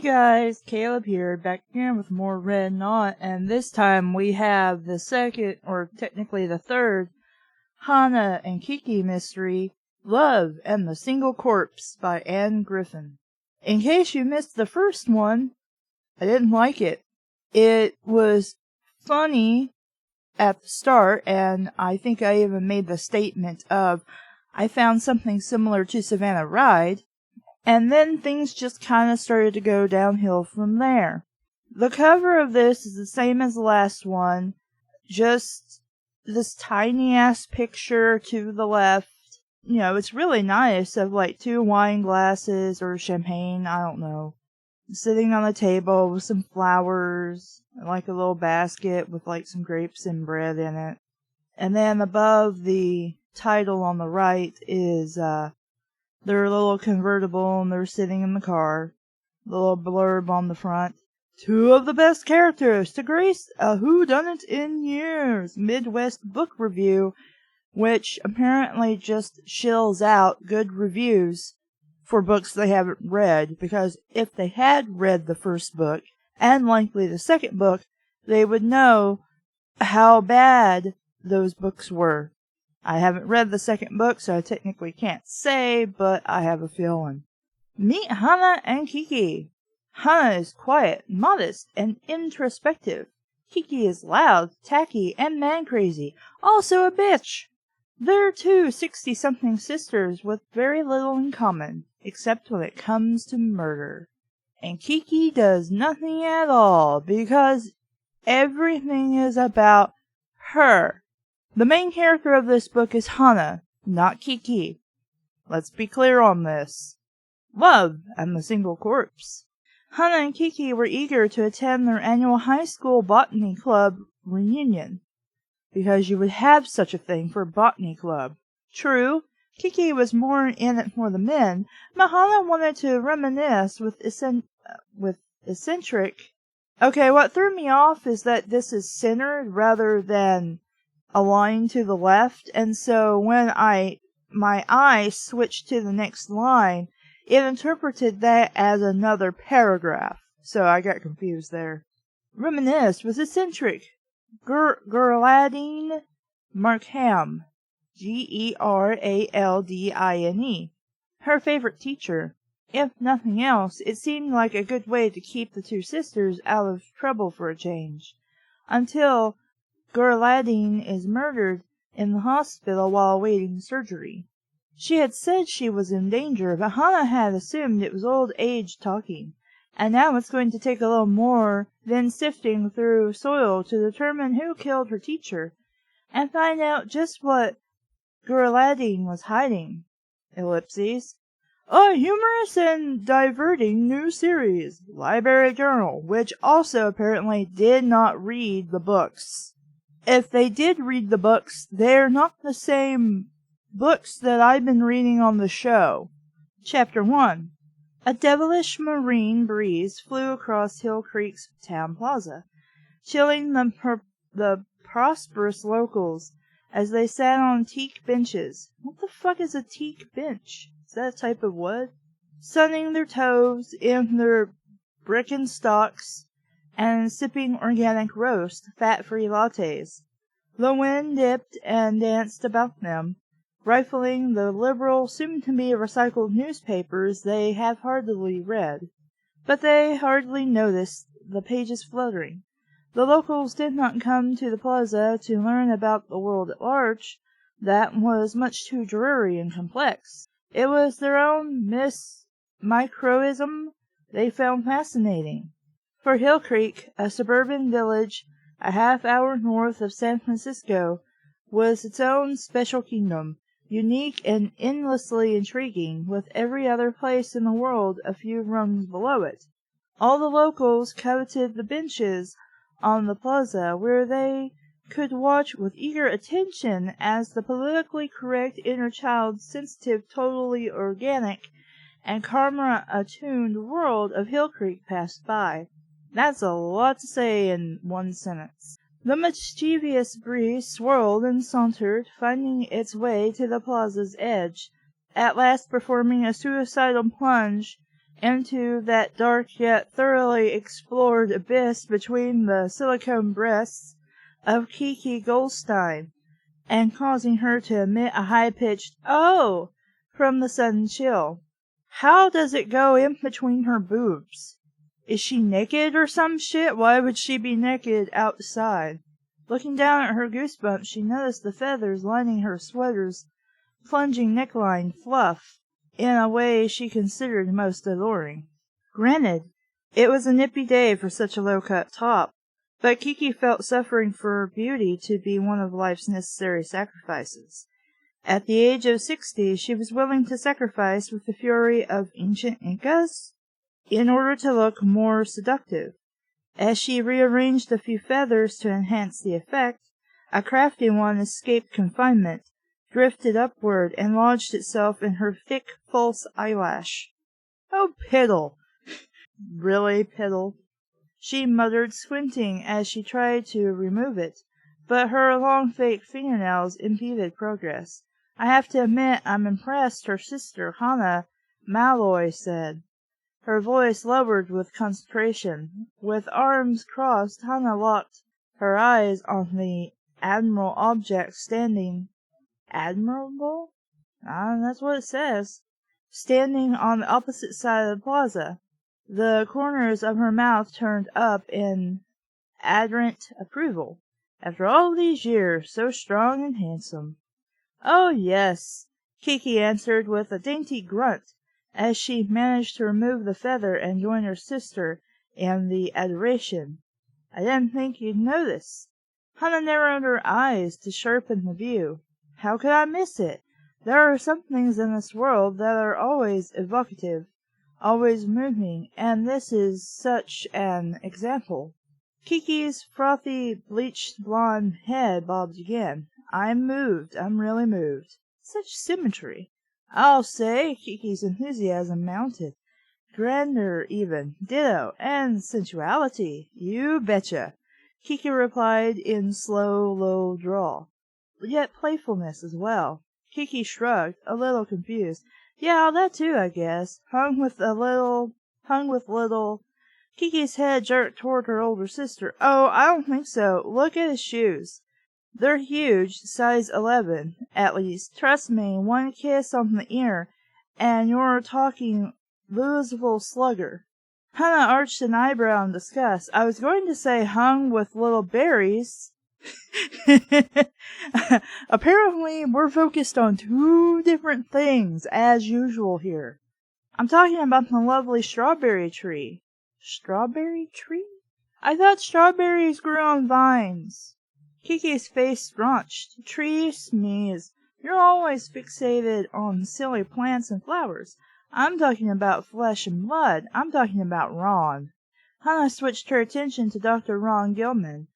Hey guys, Caleb here, back again with more Red Knot, and this time we have the second, or technically the third, Hannah and Kiki mystery, Love and the Single Corpse by Anne Griffin. In case you missed the first one, I didn't like it. It was funny at the start, and I think I even made the statement of, I found something similar to Savannah Ride, and then things just kind of started to go downhill from there. The cover of this is the same as the last one, just this tiny ass picture to the left. You know, it's really nice of like two wine glasses or champagne, I don't know, sitting on a table with some flowers, and like a little basket with like some grapes and bread in it. And then above the title on the right is, their little convertible, and they're sitting in the car. The little blurb on the front. Two of the best characters to grace a whodunit in years. Midwest Book Review, which apparently just shills out good reviews for books they haven't read, because if they had read the first book, and likely the second book, they would know how bad those books were. I haven't read the second book, so I technically can't say, but I have a feeling. Meet Hannah and Kiki. Hannah is quiet, modest, and introspective. Kiki is loud, tacky, and man-crazy, also a bitch. They're two 60-something sisters with very little in common, except when it comes to murder. And Kiki does nothing at all, because everything is about her. The main character of this book is Hannah, not Kiki. Let's be clear on this. Love and the Single Corpse. Hannah and Kiki were eager to attend their annual high school botany club reunion, because you would have such a thing for botany club. True, Kiki was more in it for the men, but Hannah wanted to reminisce with eccentric. Okay, what threw me off is that this is centered rather than a line to the left, and so when my eye switched to the next line, it interpreted that as another paragraph, so I got confused there. Reminisce was eccentric. Geraldine Markham, Geraldine, her favorite teacher. If nothing else, it seemed like a good way to keep the two sisters out of trouble for a change, until Geraldine is murdered in the hospital while awaiting surgery. She had said she was in danger, but Hannah had assumed it was old age talking, and now it's going to take a little more than sifting through soil to determine who killed her teacher, and find out just what Geraldine was hiding. Ellipses. A humorous and diverting new series, Library Journal, which also apparently did not read the books. If they did read the books, they're not the same books that I've been reading on the show. Chapter 1. A devilish marine breeze flew across Hill Creek's town plaza, chilling the prosperous locals as they sat on teak benches. What the fuck is a teak bench? Is that a type of wood? Sunning their toes in their Birkenstocks and sipping organic roast, fat-free lattes. The wind dipped and danced about them, rifling the liberal, soon-to-be recycled newspapers they half-heartedly read. But they hardly noticed the pages fluttering. The locals did not come to the plaza to learn about the world at large. That was much too dreary and complex. It was their own microism they found fascinating. For Hill Creek, a suburban village a half-hour north of San Francisco, was its own special kingdom, unique and endlessly intriguing, with every other place in the world a few rungs below it. All the locals coveted the benches on the plaza, where they could watch with eager attention as the politically correct inner child sensitive, totally organic, and camera-attuned world of Hill Creek passed by. That's a lot to say in one sentence. The mischievous breeze swirled and sauntered, finding its way to the plaza's edge, at last performing a suicidal plunge into that dark yet thoroughly explored abyss between the silicone breasts of Kiki Goldstein, and causing her to emit a high-pitched "Oh!" from the sudden chill. How does it go in between her boobs? Is she naked or some shit? Why would she be naked outside? Looking down at her goosebumps, she noticed the feathers lining her sweater's plunging neckline fluff in a way she considered most alluring. Granted, it was a nippy day for such a low-cut top, but Kiki felt suffering for beauty to be one of life's necessary sacrifices. At the age of 60, she was willing to sacrifice with the fury of ancient Incas in order to look more seductive. As she rearranged a few feathers to enhance the effect, a crafty one escaped confinement, drifted upward, and lodged itself in her thick, false eyelash. "Oh, piddle!" "Really, piddle?" she muttered, squinting as she tried to remove it, but her long fake fingernails impeded progress. "I have to admit I'm impressed," her sister, Hannah Malloy, said, her voice lowered with concentration. With arms crossed, Hannah locked her eyes on the admirable object standing admirable? That's what it says. Standing on the opposite side of the plaza, the corners of her mouth turned up in ardent approval. "After all these years, so strong and handsome." "Oh, yes," Kiki answered with a dainty grunt, as she managed to remove the feather and join her sister in the adoration. "I didn't think you'd notice." Hannah narrowed her eyes to sharpen the view. "How could I miss it? There are some things in this world that are always evocative, always moving, and this is such an example." Kiki's frothy, bleached blonde head bobbed again. "I'm moved. I'm really moved. Such symmetry. I'll say." Kiki's enthusiasm mounted. "Grandeur, even. Ditto. And sensuality." "You betcha," Kiki replied in slow, low drawl. "Yet playfulness as well." Kiki shrugged, a little confused. "Yeah, that too, I guess. Hung with little... Kiki's head jerked toward her older sister. "Oh, I don't think so. Look at his shoes. They're huge, size 11, at least. Trust me, one kiss on the ear, and you're talking Louisville Slugger." Hannah arched an eyebrow in disgust. "I was going to say hung with little berries." Apparently, we're focused on two different things, as usual here. "I'm talking about the lovely strawberry tree." "Strawberry tree? I thought strawberries grew on vines." Kiki's face scrunched. "Trees, Smeeze. You're always fixated on silly plants and flowers. I'm talking about flesh and blood. I'm talking about Ron." Hannah switched her attention to Dr. Ron Gilman,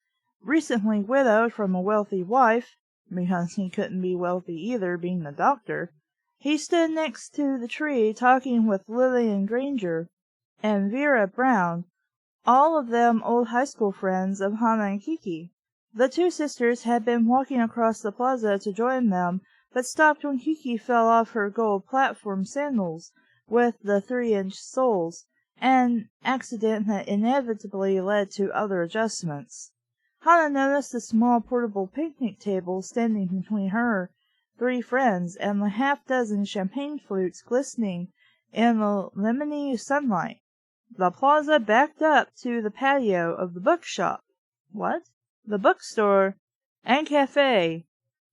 recently widowed from a wealthy wife, because he couldn't be wealthy either, being a doctor. He stood next to the tree, talking with Lillian Granger and Vera Brown, all of them old high school friends of Hannah and Kiki. The two sisters had been walking across the plaza to join them, but stopped when Kiki fell off her gold platform sandals with the 3-inch soles, an accident that inevitably led to other adjustments. Hannah noticed the small portable picnic table standing between her 3 friends and the half-dozen champagne flutes glistening in the lemony sunlight. The plaza backed up to the patio of the bookshop. What? The bookstore and cafe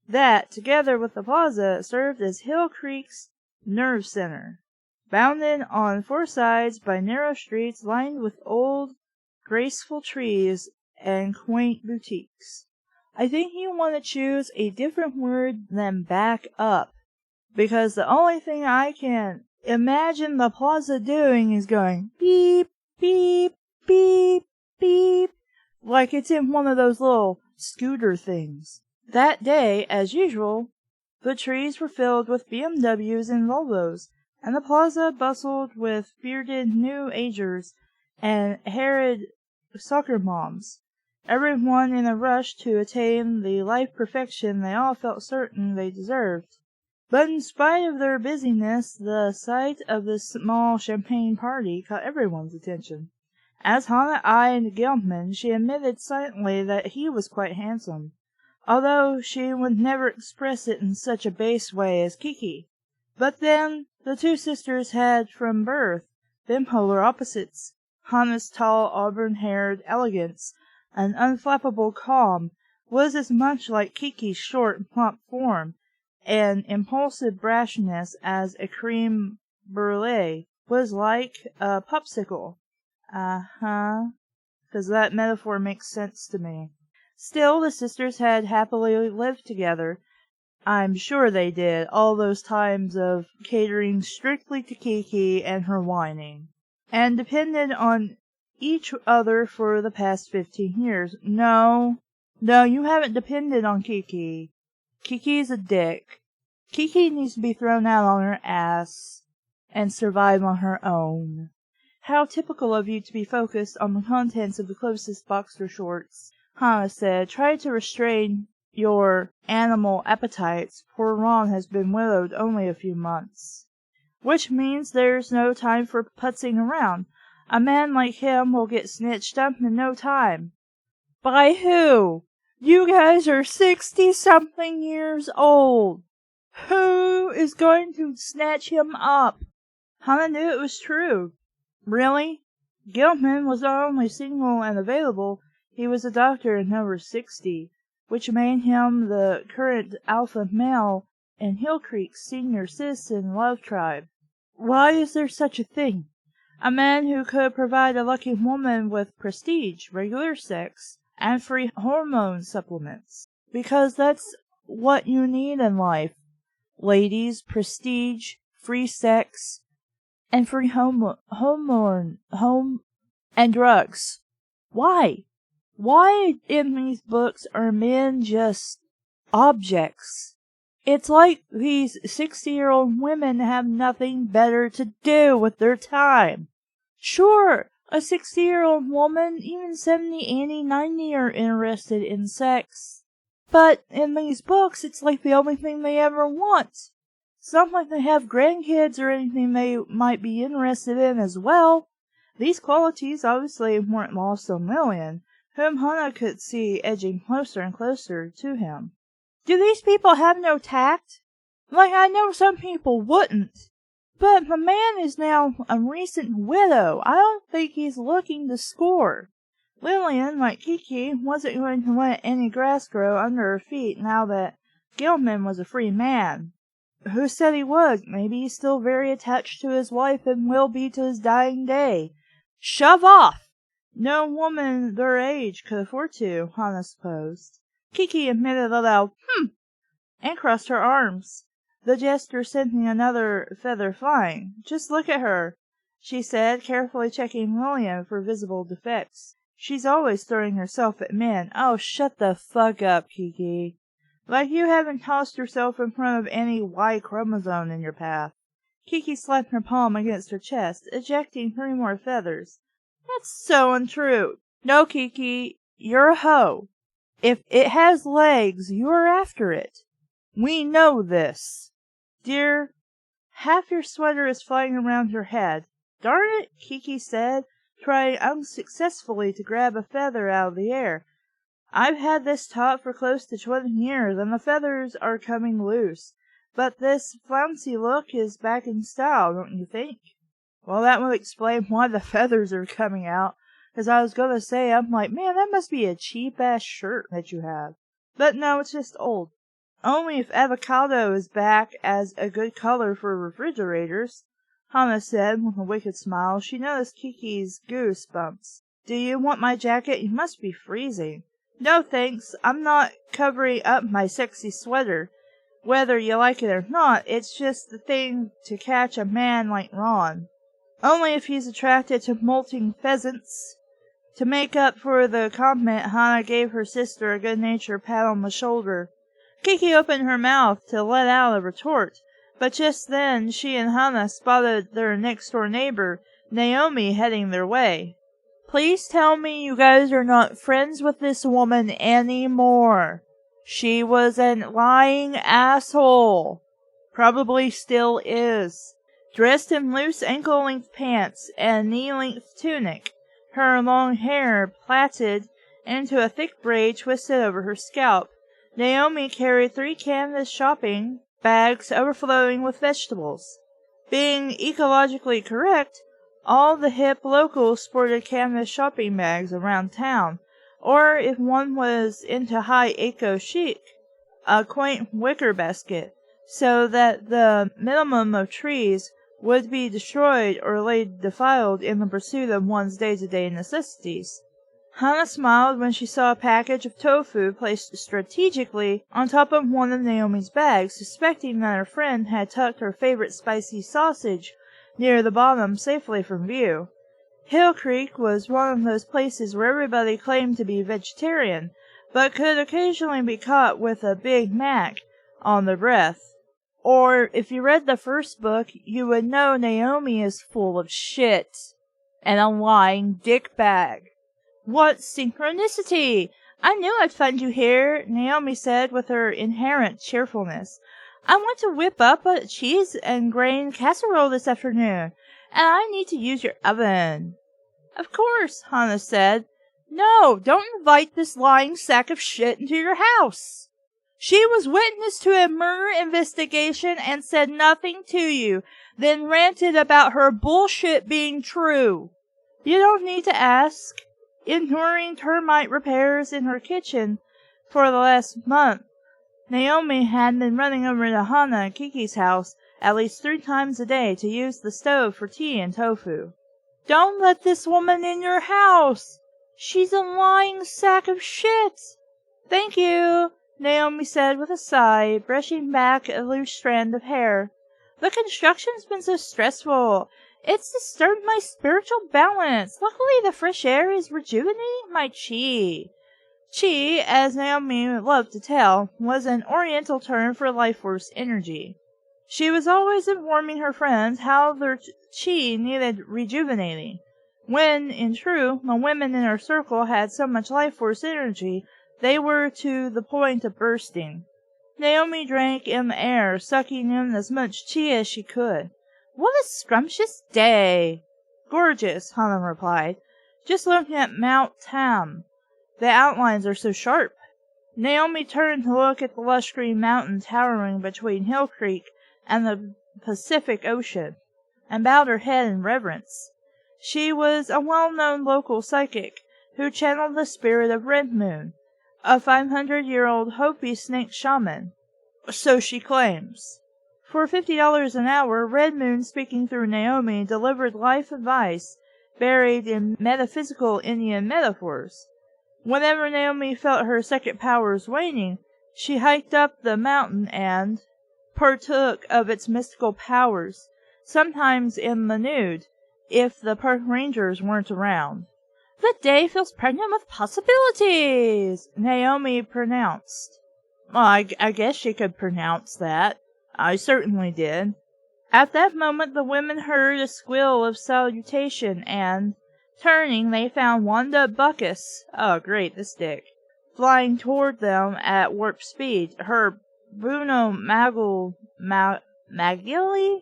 that, together with the plaza, served as Hill Creek's nerve center, bounded on 4 sides by narrow streets lined with old, graceful trees and quaint boutiques. I think you want to choose a different word than back up, because the only thing I can imagine the plaza doing is going beep, beep, beep, beep, like it's in one of those little scooter things. That day, as usual, the trees were filled with BMWs and Volvos, and the plaza bustled with bearded new-agers and harried soccer moms, everyone in a rush to attain the life perfection they all felt certain they deserved. But in spite of their busyness, the sight of this small champagne party caught everyone's attention. As Hannah eyed Gilman, she admitted silently that he was quite handsome, although she would never express it in such a base way as Kiki. But then, the two sisters had from birth been polar opposites. Hannah's tall, auburn-haired elegance and unflappable calm was as much like Kiki's short, plump form and impulsive brashness as a creme brulee was like a popsicle. Because that metaphor makes sense to me. Still, the sisters had happily lived together. I'm sure they did, all those times of catering strictly to Kiki and her whining, and depended on each other for the past 15 years. No, you haven't depended on Kiki. Kiki's a dick. Kiki needs to be thrown out on her ass and survive on her own. How typical of you to be focused on the contents of the closest boxer shorts, Hannah said. Try to restrain your animal appetites. Poor Ron has been widowed only a few months. Which means there's no time for putzing around. A man like him will get snitched up in no time. By who? You guys are 60-something years old. Who is going to snatch him up? Hannah knew it was true. Really? Gilman was not only single and available, he was a doctor and over 60, which made him the current alpha male in Hill Creek's senior citizen love tribe. Why is there such a thing? A man who could provide a lucky woman with prestige, regular sex, and free hormone supplements. Because that's what you need in life. Ladies, prestige, free sex, and free home and drugs. Why? Why in these books are men just objects? It's like these 60-year-old women have nothing better to do with their time. Sure, a 60-year-old woman, even 70, 80, 90 are interested in sex. But in these books, it's like the only thing they ever want. It's not like they have grandkids or anything they might be interested in as well. These qualities obviously weren't lost on Lillian, whom Hannah could see edging closer and closer to him. Do these people have no tact? Like, I know some people wouldn't. But the man is now a recent widow. I don't think he's looking to score. Lillian, like Kiki, wasn't going to let any grass grow under her feet now that Gilman was a free man. Who said he would? Maybe he's still very attached to his wife and will be to his dying day. Shove off! No woman their age could afford to, Hannah supposed. Kiki admitted aloud, and crossed her arms, the gesture sending another feather flying. Just look at her, she said, carefully checking Lillian for visible defects. She's always throwing herself at men. Oh, shut the fuck up, Kiki. Like you haven't tossed yourself in front of any Y chromosome in your path. Kiki slapped her palm against her chest, ejecting 3 more feathers. That's so untrue. No, Kiki, you're a hoe. If it has legs, you're after it. We know this. Dear, half your sweater is flying around your head. Darn it, Kiki said, trying unsuccessfully to grab a feather out of the air. I've had this top for close to 20 years, and the feathers are coming loose. But this flouncy look is back in style, don't you think? Well, that would explain why the feathers are coming out, 'cause I was gonna say, I'm like, man, that must be a cheap-ass shirt that you have. But no, it's just old. Only if avocado is back as a good color for refrigerators, Hannah said with a wicked smile. She noticed Kiki's goosebumps. Do you want my jacket? You must be freezing. No, thanks. I'm not covering up my sexy sweater. Whether you like it or not, it's just the thing to catch a man like Ron. Only if he's attracted to molting pheasants. To make up for the compliment, Hannah gave her sister a good-natured pat on the shoulder. Kiki opened her mouth to let out a retort, but just then she and Hannah spotted their next-door neighbor, Naomi, heading their way. Please tell me you guys are not friends with this woman anymore. She was a lying asshole. Probably still is. Dressed in loose ankle-length pants and knee-length tunic, her long hair plaited into a thick braid twisted over her scalp, Naomi carried 3 canvas shopping bags overflowing with vegetables. Being ecologically correct, all the hip locals sported canvas shopping bags around town, or if one was into high eco-chic, a quaint wicker basket, so that the minimum of trees would be destroyed or laid defiled in the pursuit of one's day-to-day necessities. Hannah smiled when she saw a package of tofu placed strategically on top of one of Naomi's bags, suspecting that her friend had tucked her favorite spicy sausage near the bottom safely from view. Hill Creek was one of those places where everybody claimed to be vegetarian, but could occasionally be caught with a Big Mac on their breath. Or, if you read the first book, you would know Naomi is full of shit and a lying dickbag. What synchronicity! I knew I'd find you here, Naomi said with her inherent cheerfulness. I want to whip up a cheese and grain casserole this afternoon, and I need to use your oven. Of course, Hannah said. No, don't invite this lying sack of shit into your house. She was witness to a murder investigation and said nothing to you, then ranted about her bullshit being true. You don't need to ask. Enduring termite repairs in her kitchen for the last month, Naomi had been running over to Hannah and Kiki's house at least 3 times a day to use the stove for tea and tofu. Don't let this woman in your house. She's a lying sack of shit. Thank you, Naomi said with a sigh, brushing back a loose strand of hair. The construction's been so stressful. It's disturbed my spiritual balance. Luckily, the fresh air is rejuvenating my chi. Chi, as Naomi loved to tell, was an oriental term for life force energy. She was always informing her friends how their chi needed rejuvenating, when, in truth, the women in her circle had so much life force energy they were to the point of bursting. Naomi drank in the air, sucking in as much chi as she could. What a scrumptious day! Gorgeous, Hannah replied. Just looking at Mount Tam. The outlines are so sharp. Naomi turned to look at the lush green mountain towering between Hill Creek and the Pacific Ocean, and bowed her head in reverence. She was a well-known local psychic who channeled the spirit of Red Moon, a 500-year-old Hopi snake shaman. So she claims. For $50 an hour, Red Moon, speaking through Naomi, delivered life advice buried in metaphysical Indian metaphors. Whenever Naomi felt her psychic powers waning, she hiked up the mountain and partook of its mystical powers, sometimes in the nude, if the park rangers weren't around. The day feels pregnant with possibilities, Naomi pronounced. Well, I guess she could pronounce that. I certainly did. At that moment the women heard a squeal of salutation, and, turning, they found Wanda Buckus, oh great, this dick, flying toward them at warp speed, her Bruno Magili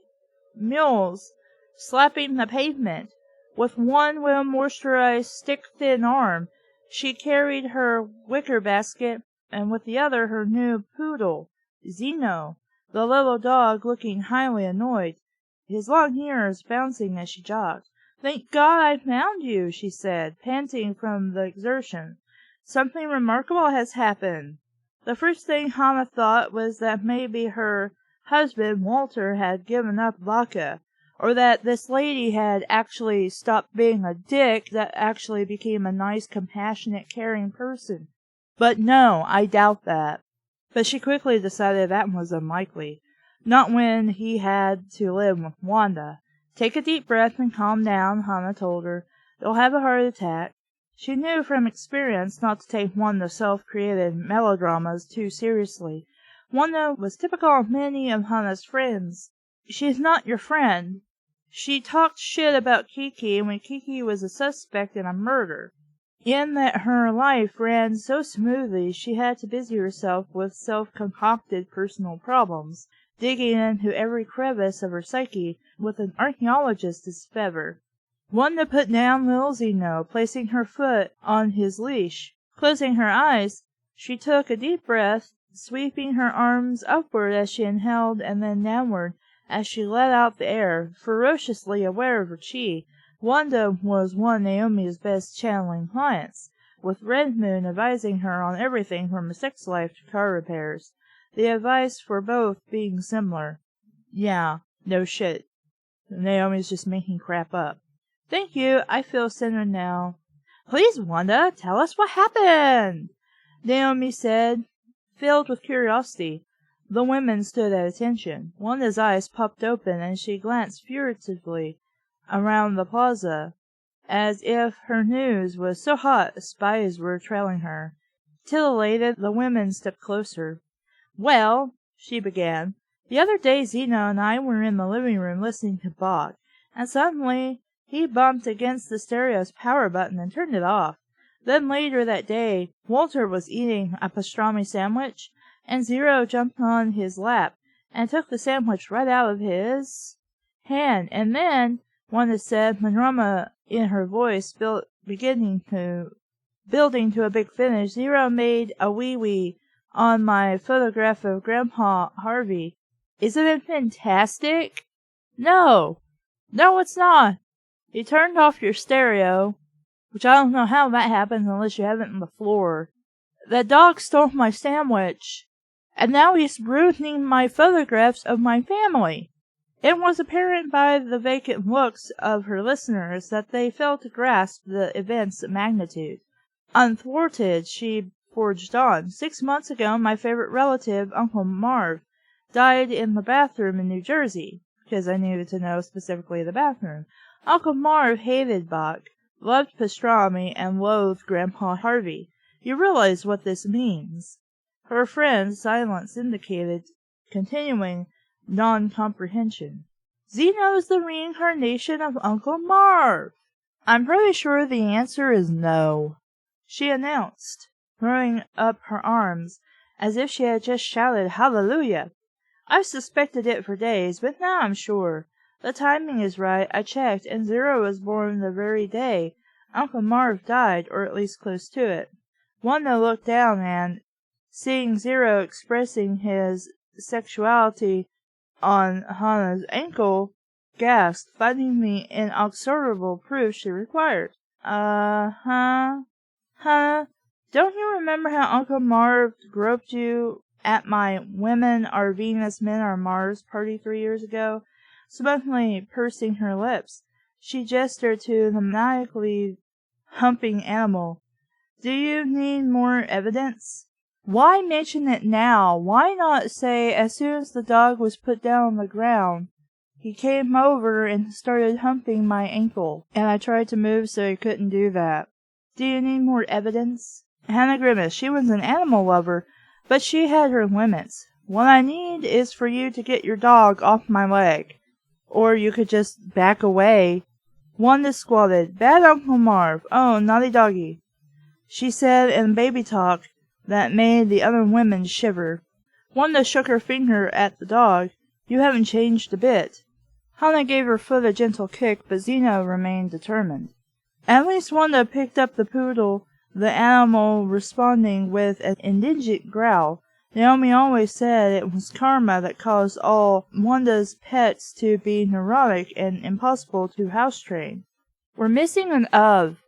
mules slapping the pavement. With one well-moisturized, stick-thin arm, she carried her wicker basket, and with the other her new poodle, Zeno, the little dog looking highly annoyed, his long ears bouncing as she jogged. Thank God I found you, she said, panting from the exertion. Something remarkable has happened. The first thing Hannah thought was that maybe her husband, Walter, had given up vodka, or that this lady had actually stopped being a dick, that actually became a nice, compassionate, caring person. But no, I doubt that. But she quickly decided that was unlikely. Not when he had to live with Wanda. Take a deep breath and calm down, Hannah told her. You'll have a heart attack. She knew from experience not to take Wanda's self-created melodramas too seriously. Wanda was typical of many of Hannah's friends. She's not your friend. She talked shit about Kiki when Kiki was a suspect in a murder. In that her life ran so smoothly she had to busy herself with self-concocted personal problems. digging into every crevice of her psyche with an archaeologist's fever. Wanda put down little Zeno, placing her foot on his leash. Closing her eyes, she took a deep breath, sweeping her arms upward as she inhaled and then downward as she let out the air. Ferociously aware of her chi, Wanda was one of Naomi's best channeling clients, with Red Moon advising her on everything from a sex life to car repairs. The advice for both being similar. Yeah, no shit. Naomi's just making crap up. Thank you, I feel centered now. Please, Wanda, tell us what happened, Naomi said, filled with curiosity. The women stood at attention. Wanda's eyes popped open, and she glanced furtively around the plaza, as if her news was so hot spies were trailing her. Titillated, the women stepped closer. Well, she began, the other day Zeno and I were in the living room listening to Bach, and suddenly he bumped against the stereo's power button and turned it off. Then later that day, Walter was eating a pastrami sandwich, and Zero jumped on his lap and took the sandwich right out of his hand. And then, Wanda said, Monrama in her voice, building to a big finish, Zero made a wee-wee on my photograph of Grandpa Harvey. Isn't it fantastic? No, it's not. You turned off your stereo, which I don't know how that happens unless you have it on the floor. That dog stole my sandwich, and now he's ruining my photographs of my family. It was apparent by the vacant looks of her listeners that they failed to grasp the event's magnitude. Unthwarted, she forged on. 6 months ago, my favorite relative, Uncle Marv, died in the bathroom in New Jersey, because I needed to know specifically the bathroom. Uncle Marv hated Bach, loved pastrami, and loathed Grandpa Harvey. You realize what this means. Her friend's silence indicated continuing non-comprehension. Zeno's the reincarnation of Uncle Marv. I'm pretty sure the answer is no, she announced, throwing up her arms as if she had just shouted hallelujah. I've suspected it for days, but now I'm sure. The timing is right. I checked, and Zero was born the very day Uncle Marv died, or at least close to it. Wanda looked down and, seeing Zero expressing his sexuality on Hannah's ankle, gasped, finding the inexorable proof she required. Hannah, don't you remember how Uncle Marv groped you at my Women Are Venus, Men Are Mars party 3 years ago? Smugly pursing her lips, she gestured to the maniacally humping animal. Do you need more evidence? Why mention it now? Why not say as soon as the dog was put down on the ground, he came over and started humping my ankle, and I tried to move so he couldn't do that. Do you need more evidence? Hannah grimaced. She was an animal lover, but she had her limits. What I need is for you to get your dog off my leg. Or you could just back away. Wanda squatted. Bad Uncle Marv. Oh, naughty doggy, she said in baby talk that made the other women shiver. Wanda shook her finger at the dog. You haven't changed a bit. Hannah gave her foot a gentle kick, but Zeno remained determined. At least Wanda picked up the poodle, the animal responding with an indigent growl. Naomi always said it was karma that caused all Wanda's pets to be neurotic and impossible to house-train. We're missing an of.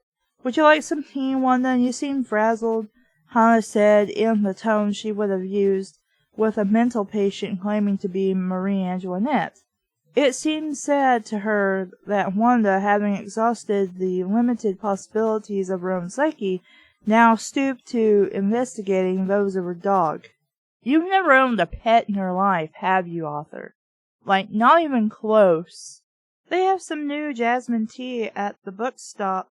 Would you like some tea, Wanda? You seem frazzled, Hannah said in the tone she would have used with a mental patient claiming to be Marie Antoinette. It seemed sad to her that Wanda, having exhausted the limited possibilities of her own psyche, now stooped to investigating those of her dog. You've never owned a pet in your life, have you, Arthur? Like, not even close. They have some new jasmine tea at the bookstop.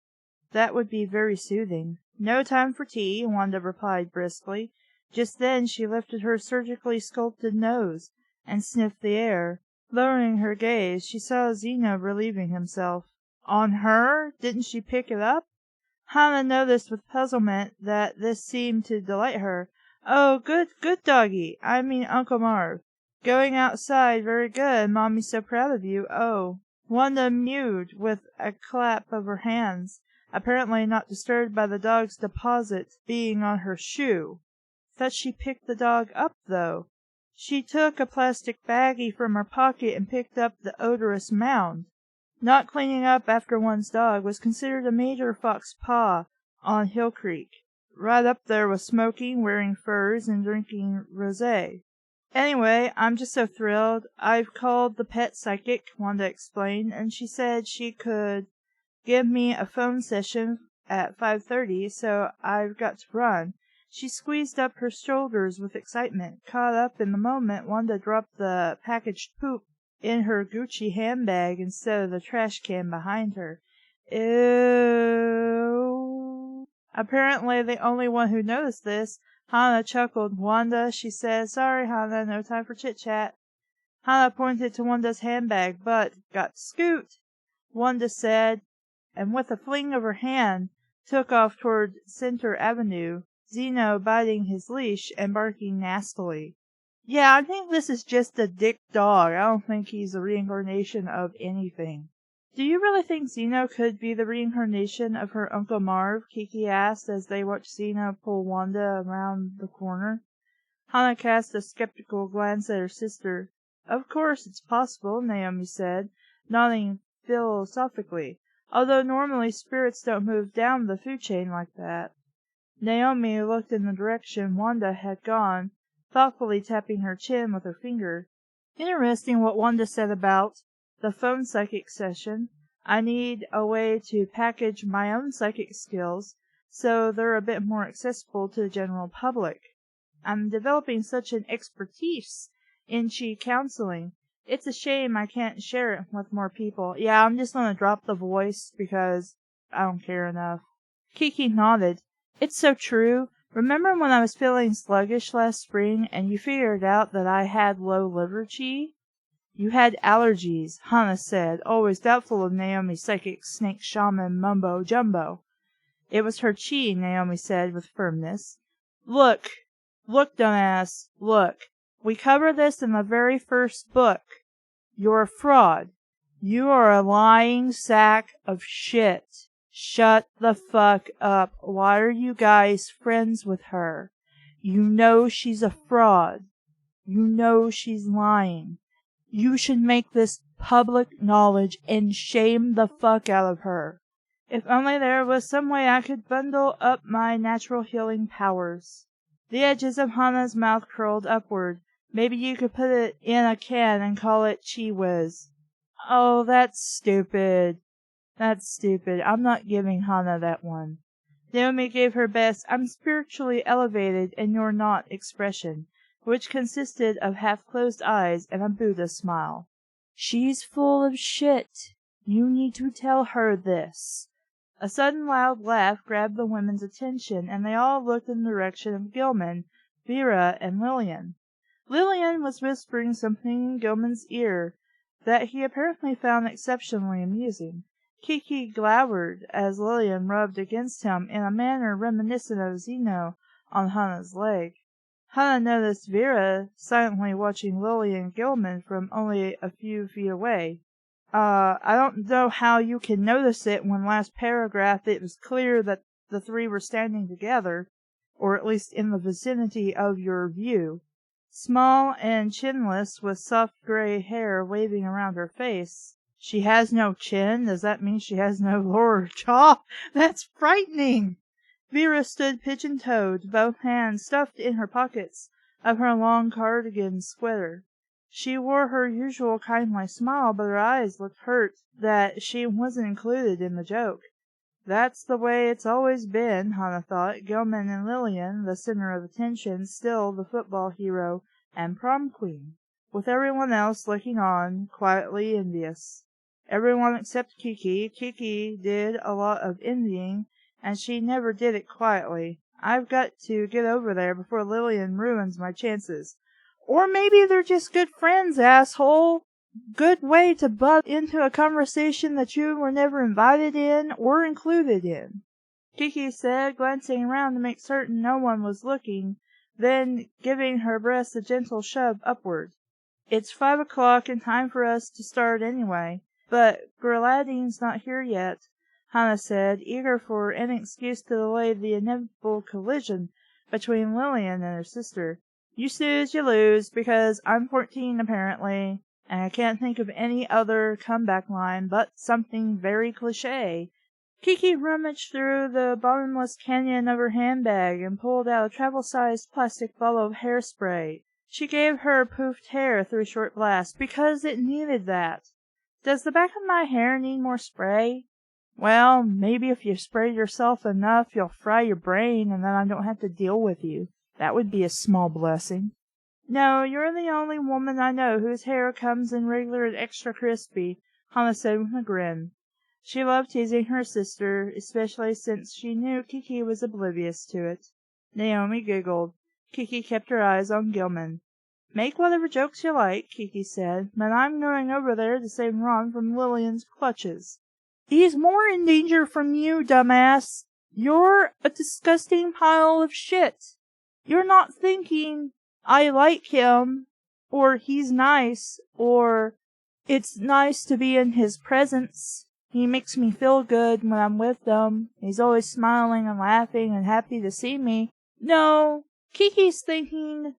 That would be very soothing. No time for tea, Wanda replied briskly. Just then she lifted her surgically sculpted nose and sniffed the air. Lowering her gaze, she saw Zeno relieving himself. On her? Didn't she pick it up? Hannah noticed with puzzlement that this seemed to delight her. Oh, good doggy. I mean Uncle Marv. Going outside, very good. Mommy's so proud of you. Oh. Wanda mewed with a clap of her hands, apparently not disturbed by the dog's deposit being on her shoe. Thought she picked the dog up, though. She took a plastic baggie from her pocket and picked up the odorous mound. Not cleaning up after one's dog was considered a major fox paw on Hill Creek. Right up there with smoking, wearing furs, and drinking rosé. Anyway, I'm just so thrilled. I've called the pet psychic, Wanda explained, and she said she could give me a phone session at 5:30, so I've got to run. She squeezed up her shoulders with excitement. Caught up in the moment, Wanda dropped the packaged poop in her Gucci handbag instead of the trash can behind her. Ew. Apparently the only one who noticed this. Hannah chuckled. Wanda, she said, sorry, Hannah, no time for chit-chat. Hannah pointed to Wanda's handbag, but got scoot, Wanda said, and with a fling of her hand, took off toward Center Avenue, Zeno biting his leash and barking nastily. Yeah, I think this is just a dick dog. I don't think he's a reincarnation of anything. Do you really think Zeno could be the reincarnation of her Uncle Marv? Kiki asked as they watched Zeno pull Wanda around the corner. Hannah cast a skeptical glance at her sister. Of course it's possible, Naomi said, nodding philosophically, although normally spirits don't move down the food chain like that. Naomi looked in the direction Wanda had gone, thoughtfully tapping her chin with her finger. Interesting what Wanda said about the phone psychic session. I need a way to package my own psychic skills so they're a bit more accessible to the general public. I'm developing such an expertise in chi counseling. It's a shame I can't share it with more people. Yeah, I'm just gonna drop the voice because I don't care enough. Kiki nodded. It's so true. Remember when I was feeling sluggish last spring and you figured out that I had low liver chi? You had allergies, Hannah said, always doubtful of Naomi's psychic snake shaman mumbo-jumbo. It was her chi, Naomi said with firmness. Look, dumbass, look. We cover this in the very first book. You're a fraud. You are a lying sack of shit. Shut the fuck up. Why are you guys friends with her? You know she's a fraud. You know she's lying. You should make this public knowledge and shame the fuck out of her. If only there was some way I could bundle up my natural healing powers. The edges of Hannah's mouth curled upward. Maybe you could put it in a can and call it Chi Whiz. Oh, that's stupid. That's stupid. I'm not giving Hannah that one. Naomi gave her best I'm spiritually elevated and you're not expression, which consisted of half-closed eyes and a Buddha smile. She's full of shit. You need to tell her this. A sudden loud laugh grabbed the women's attention, and they all looked in the direction of Gilman, Vera, and Lillian. Lillian was whispering something in Gilman's ear that he apparently found exceptionally amusing. Kiki glowered as Lillian rubbed against him in a manner reminiscent of Zeno on Hannah's leg. Hannah noticed Vera silently watching Lillian Gilman from only a few feet away. I don't know how you can notice it when last paragraph it was clear that the three were standing together, or at least in the vicinity of your view. Small and chinless, with soft gray hair waving around her face. She has no chin? Does that mean she has no lower jaw? That's frightening! Vera stood pigeon-toed, both hands stuffed in her pockets of her long cardigan sweater. She wore her usual kindly smile, but her eyes looked hurt that she wasn't included in the joke. That's the way it's always been, Hannah thought. Gilman and Lillian, the center of attention, still the football hero and prom queen, with everyone else looking on, quietly envious. Everyone except Kiki. Kiki did a lot of envying, and she never did it quietly. I've got to get over there before Lillian ruins my chances. Or maybe they're just good friends, asshole. Good way to butt into a conversation that you were never invited in or included in, Kiki said, glancing around to make certain no one was looking, then giving her breast a gentle shove upward. It's 5 o'clock and time for us to start anyway. But Geraldine's not here yet, Hannah said, eager for any excuse to delay the inevitable collision between Lillian and her sister. You snooze, you lose, because I'm 14 apparently, and I can't think of any other comeback line but something very cliché. Kiki rummaged through the bottomless canyon of her handbag and pulled out a travel-sized plastic bottle of hairspray. She gave her poofed hair 3 short blasts because it needed that. Does the back of my hair need more spray? Well, maybe if you spray yourself enough, you'll fry your brain and then I don't have to deal with you. That would be a small blessing. No, you're the only woman I know whose hair comes in regular and extra crispy, Hannah said with a grin. She loved teasing her sister, especially since she knew Kiki was oblivious to it. Naomi giggled. Kiki kept her eyes on Gilman. Make whatever jokes you like, Kiki said, but I'm going over there to save Ron from Lillian's clutches. He's more in danger from you, dumbass. You're a disgusting pile of shit. You're not thinking, I like him, or he's nice, or it's nice to be in his presence. He makes me feel good when I'm with him. He's always smiling and laughing and happy to see me. No, Kiki's thinking,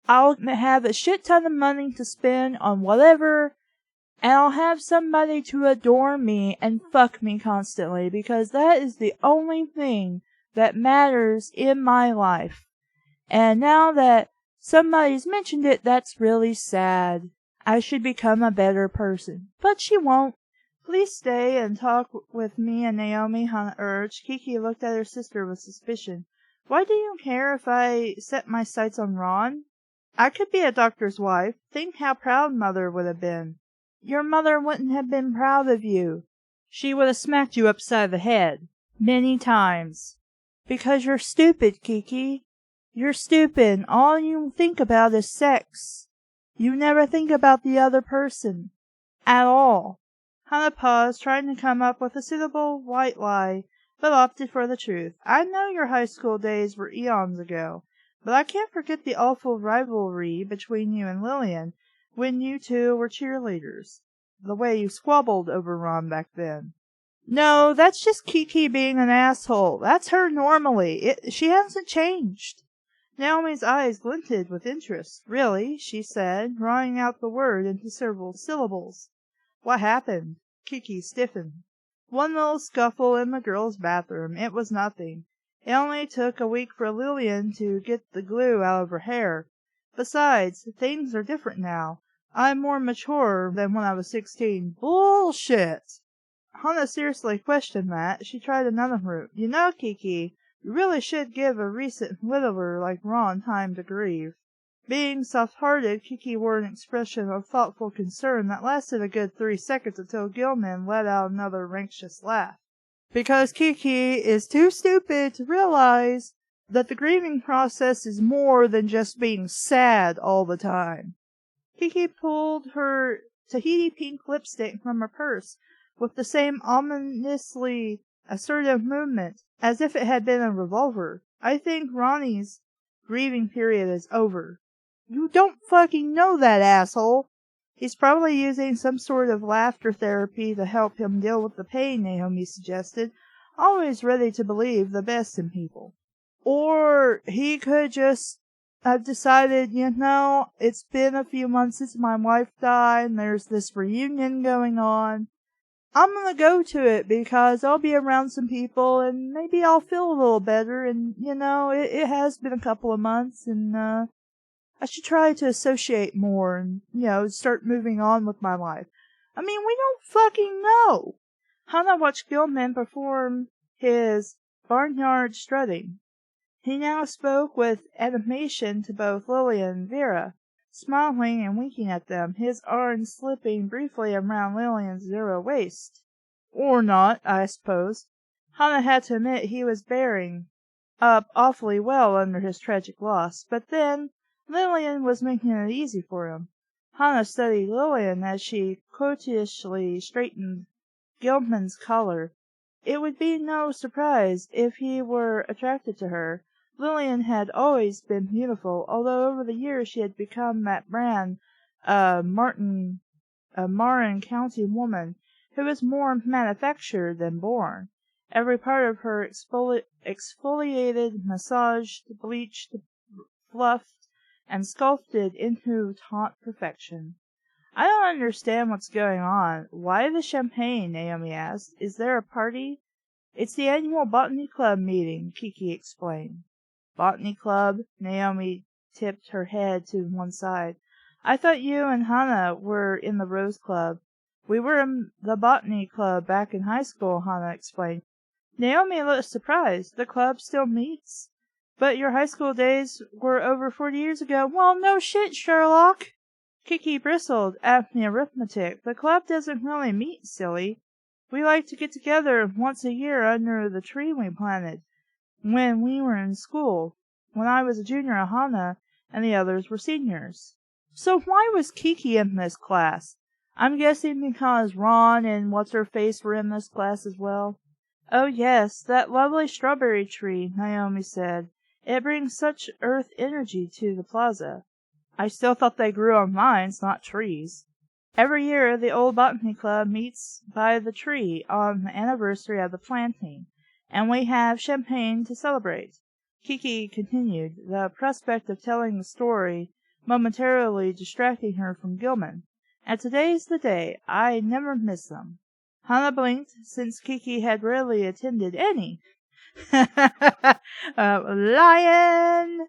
I'll have a shit ton of money to spend on whatever, and I'll have somebody to adore me and fuck me constantly, because that is the only thing that matters in my life. And now that somebody's mentioned it, that's really sad. I should become a better person. But she won't. Please stay and talk with me and Naomi, Hannah urged. Kiki looked at her sister with suspicion. Why do you care if I set my sights on Ron? I could be a doctor's wife. Think how proud Mother would have been. Your mother wouldn't have been proud of you. She would have smacked you upside the head. Many times. Because you're stupid, Kiki. You're stupid. All you think about is sex. You never think about the other person. At all. Hannah paused, trying to come up with a suitable white lie, but opted for the truth. I know your high school days were eons ago, but I can't forget the awful rivalry between you and Lillian when you two were cheerleaders. The way you squabbled over Ron back then. No, that's just Kiki being an asshole. That's her normally. She hasn't changed. Naomi's eyes glinted with interest. Really, she said, drawing out the word into several syllables. What happened? Kiki stiffened. One little scuffle in the girls' bathroom. It was nothing. It only took a week for Lillian to get the glue out of her hair. Besides, things are different now. I'm more mature than when I was 16. Bullshit! Hannah seriously questioned that. She tried another route. You know, Kiki, you really should give a recent widower like Ron time to grieve. Being soft-hearted, Kiki wore an expression of thoughtful concern that lasted a good 3 seconds until Gilman let out another raucous laugh. Because Kiki is too stupid to realize that the grieving process is more than just being sad all the time. Kiki pulled her Tahiti pink lipstick from her purse with the same ominously assertive movement as if it had been a revolver. I think Ronnie's grieving period is over. You don't fucking know that, asshole. He's probably using some sort of laughter therapy to help him deal with the pain, Naomi suggested, always ready to believe the best in people. Or he could just have decided, it's been a few months since my wife died, and there's this reunion going on. I'm gonna go to it because I'll be around some people, and maybe I'll feel a little better, and, it has been a couple of months, and, I should try to associate more and, start moving on with my life. I mean, we don't fucking know. Hannah watched Gilman perform his barnyard strutting. He now spoke with animation to both Lillian and Vera, smiling and winking at them, his arms slipping briefly around Lillian's narrow waist. Or not, I suppose. Hannah had to admit he was bearing up awfully well under his tragic loss, but then Lillian was making it easy for him. Hannah studied Lillian as she coquettishly straightened Gilman's collar. It would be no surprise if he were attracted to her. Lillian had always been beautiful, although over the years she had become that brand a Marin County woman who was more manufactured than born. Every part of her exfoliated, massaged, bleached, fluffed, and sculpted into taut perfection. I don't understand what's going on. Why the champagne? Naomi asked. Is there a party? It's the annual Botany Club meeting, Kiki explained. Botany Club? Naomi tipped her head to one side. I thought you and Hannah were in the Rose Club. We were in the Botany Club back in high school, Hannah explained. Naomi looked surprised. The club still meets? But your high school days were over 40 years ago. Well, no shit, Sherlock. Kiki bristled at the arithmetic. The club doesn't really meet, silly. We like to get together once a year under the tree we planted when we were in school. When I was a junior, Hannah and the others were seniors. So why was Kiki in this class? I'm guessing because Ron and What's-Her-Face were in this class as well. Oh yes, that lovely strawberry tree, Naomi said. It brings such earth energy to the plaza. I still thought they grew on vines, not trees. Every year the old Botany Club meets by the tree on the anniversary of the planting, and we have champagne to celebrate. Kiki continued, the prospect of telling the story momentarily distracting her from Gilman. And today's the day. I never miss them. Hannah blinked, since Kiki had rarely attended any. Lion!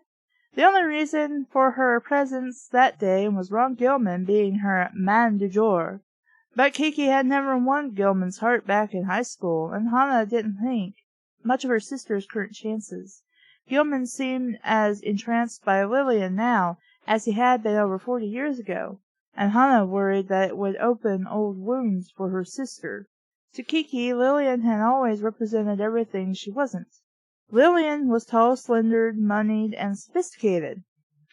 The only reason for her presence that day was Ron Gilman being her man du jour. But Kiki had never won Gilman's heart back in high school, and Hannah didn't think much of her sister's current chances. Gilman seemed as entranced by Lillian now as he had been over 40 years ago, and Hannah worried that it would open old wounds for her sister. To Kiki, Lillian had always represented everything she wasn't. Lillian was tall, slender, moneyed, and sophisticated.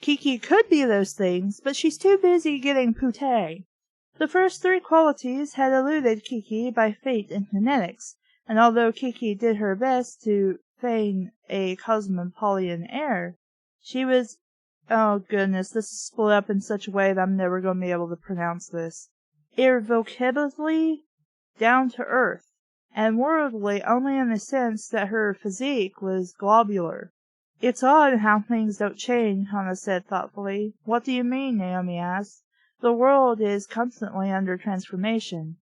Kiki could be those things, but she's too busy getting pute. The first three qualities had eluded Kiki by fate and genetics, and although Kiki did her best to feign a cosmopolitan air, she was, oh goodness, this is split up in such a way that I'm never going to be able to pronounce this, irrevocably down to earth, and worldly only in the sense that her physique was globular. It's odd how things don't change, Hannah said thoughtfully. What do you mean? Naomi asked. The world is constantly under transformation.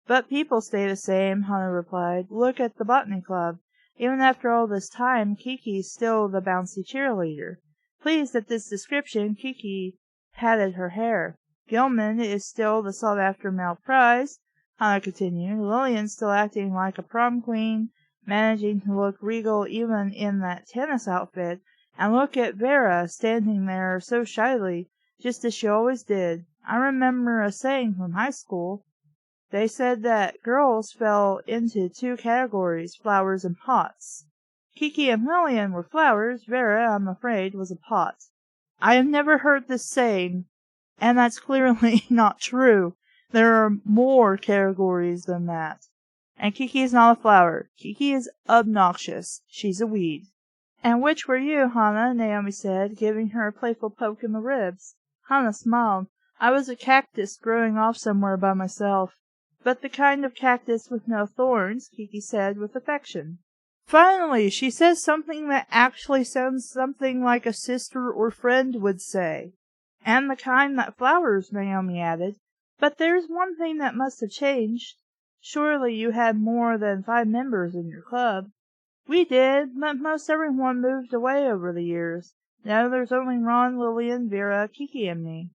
But people stay the same, Hannah replied. Look at the Botany Club. Even after all this time, Kiki's still the bouncy cheerleader. Pleased at this description, Kiki patted her hair. Gilman is still the sought-after male prize, Hannah continued. Lillian's still acting like a prom queen, managing to look regal even in that tennis outfit, and look at Vera standing there so shyly, just as she always did. I remember a saying from high school. They said that girls fell into two categories, flowers and pots. Kiki and Lillian were flowers. Vera, I'm afraid, was a pot. I have never heard this saying, and that's clearly not true. There are more categories than that. And Kiki is not a flower. Kiki is obnoxious. She's a weed. And which were you, Hannah? Naomi said, giving her a playful poke in the ribs. Hannah smiled. I was a cactus growing off somewhere by myself. But the kind of cactus with no thorns, Kiki said with affection. Finally, she says something that actually sounds something like a sister or friend would say. And the kind that flowers, Naomi added. But there's one thing that must have changed. Surely you had more than 5 members in your club. We did, but most everyone moved away over the years. Now there's only Ron, Lillian, Vera, Kiki, and me.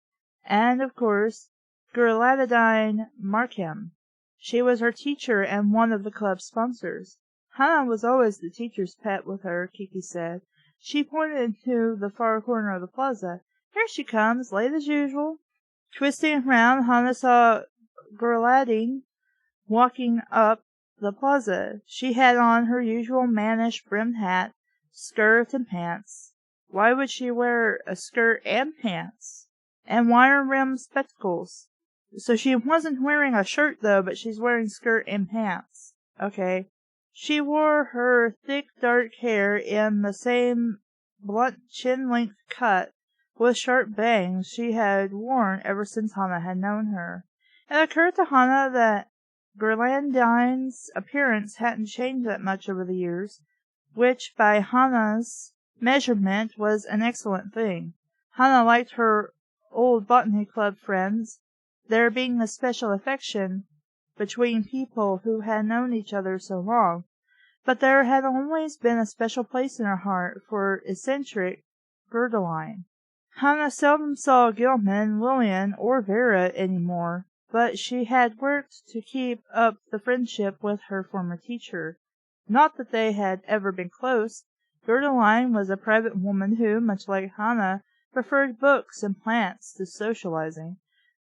And, of course, Gerladine Markham. She was her teacher and one of the club's sponsors. Hannah was always the teacher's pet with her, Kiki said. She pointed to the far corner of the plaza. Here she comes, late as usual. Twisting around, Hannah saw Gerladine walking up the plaza. She had on her usual mannish brimmed hat, skirt, and pants. Why would she wear a skirt and pants? And wire-rimmed spectacles. So she wasn't wearing a shirt, though, but she's wearing skirt and pants. Okay. She wore her thick dark hair in the same blunt chin-length cut with sharp bangs she had worn ever since Hannah had known her. It occurred to Hannah that Ghirlandine's appearance hadn't changed that much over the years, which by Hannah's measurement was an excellent thing. Hannah liked her old botany club friends, there being a special affection between people who had known each other so long, but there had always been a special place in her heart for eccentric Gerdeline. Hannah seldom saw Gilman, Lillian, or Vera any more, but she had worked to keep up the friendship with her former teacher. Not that they had ever been close. Gerdeline was a private woman who, much like Hannah, preferred books and plants to socializing,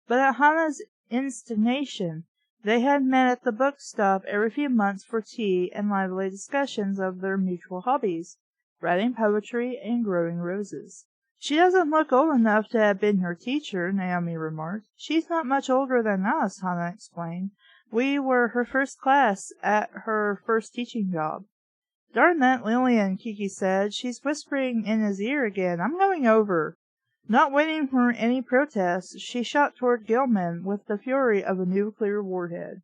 but at Hannah's instigation they had met at the book stop every few months for tea and lively discussions of their mutual hobbies, writing poetry and growing roses. "She doesn't look old enough to have been your teacher," Naomi remarked. "She's not much older than us," Hannah explained. "We were her first class at her first teaching job." "Darn that Lillian," Kiki said. "She's whispering in his ear again. I'm going over." Not waiting for any protest, she shot toward Gilman with the fury of a nuclear warhead.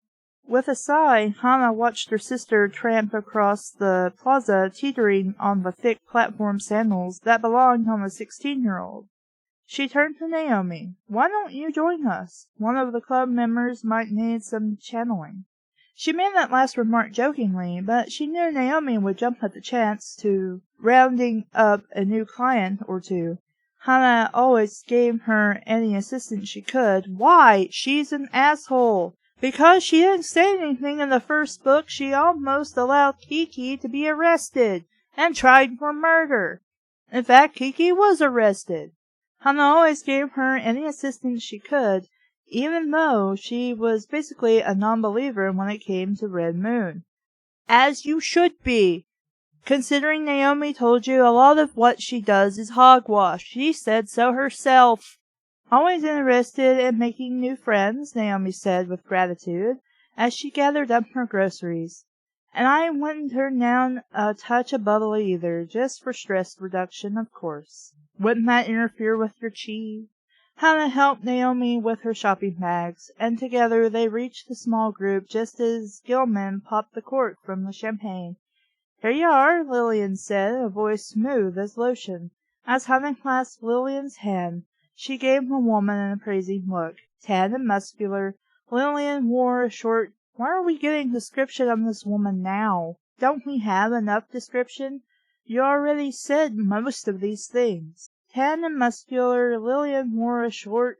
With a sigh, Hannah watched her sister tramp across the plaza, teetering on the thick platform sandals that belonged on a 16-year-old. She turned to Naomi. "Why don't you join us? One of the club members might need some channeling." She made that last remark jokingly, but she knew Naomi would jump at the chance to rounding up a new client or two. Hannah always gave her any assistance she could. "Why? She's an asshole. Because she didn't say anything in the first book, she almost allowed Kiki to be arrested and tried for murder. In fact, Kiki was arrested." Hannah always gave her any assistance she could, even though she was basically a non-believer when it came to Red Moon. "As you should be, considering Naomi told you a lot of what she does is hogwash. She said so herself." "Always interested in making new friends," Naomi said with gratitude, as she gathered up her groceries. "And I wouldn't turn down a touch of bubbly either, just for stress reduction, of course." "Wouldn't that interfere with your cheese?" Hannah helped Naomi with her shopping bags, and together they reached the small group just as Gilman popped the cork from the champagne. "Here you are," Lillian said, a voice smooth as lotion. As Hannah clasped Lillian's hand, she gave the woman an appraising look. Tan and muscular, Lillian wore a short... Why are we getting description of this woman now? Don't we have enough description? You already said most of these things. Tan and muscular, Lillian wore a short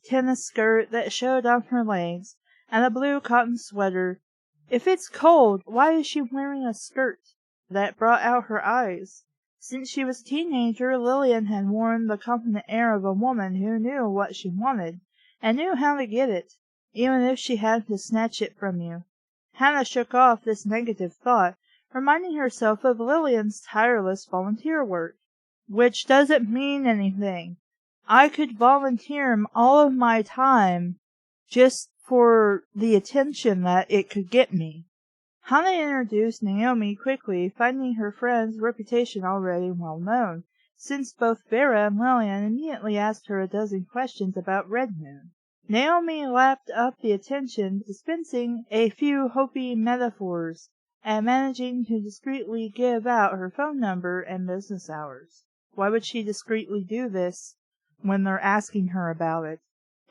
tennis skirt that showed off her legs, and a blue cotton sweater. If it's cold, why is she wearing a skirt? That brought out her eyes. Since she was a teenager, Lillian had worn the confident air of a woman who knew what she wanted, and knew how to get it, even if she had to snatch it from you. Hannah shook off this negative thought, reminding herself of Lillian's tireless volunteer work. "Which doesn't mean anything. I could volunteer all of my time just for the attention that it could get me." Hannah introduced Naomi quickly, finding her friend's reputation already well known, since both Vera and Lillian immediately asked her a dozen questions about Red Moon. Naomi lapped up the attention, dispensing a few Hopi metaphors, and managing to discreetly give out her phone number and business hours. Why would she discreetly do this when they're asking her about it?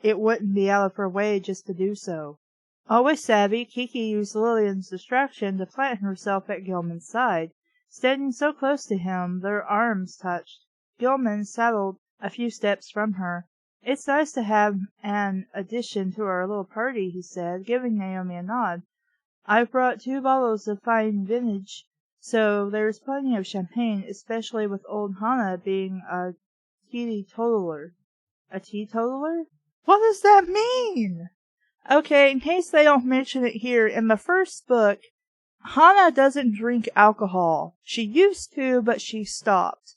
It wouldn't be out of her way just to do so. Always savvy, Kiki used Lillian's distraction to plant herself at Gilman's side. Standing so close to him, their arms touched. Gilman settled a few steps from her. "It's nice to have an addition to our little party," he said, giving Naomi a nod. "I've brought 2 bottles of fine vintage, so there's plenty of champagne, especially with old Hannah being a teetotaler." "A teetotaler? What does that mean?" "Okay, in case they don't mention it here, in the first book, Hannah doesn't drink alcohol. She used to, but she stopped.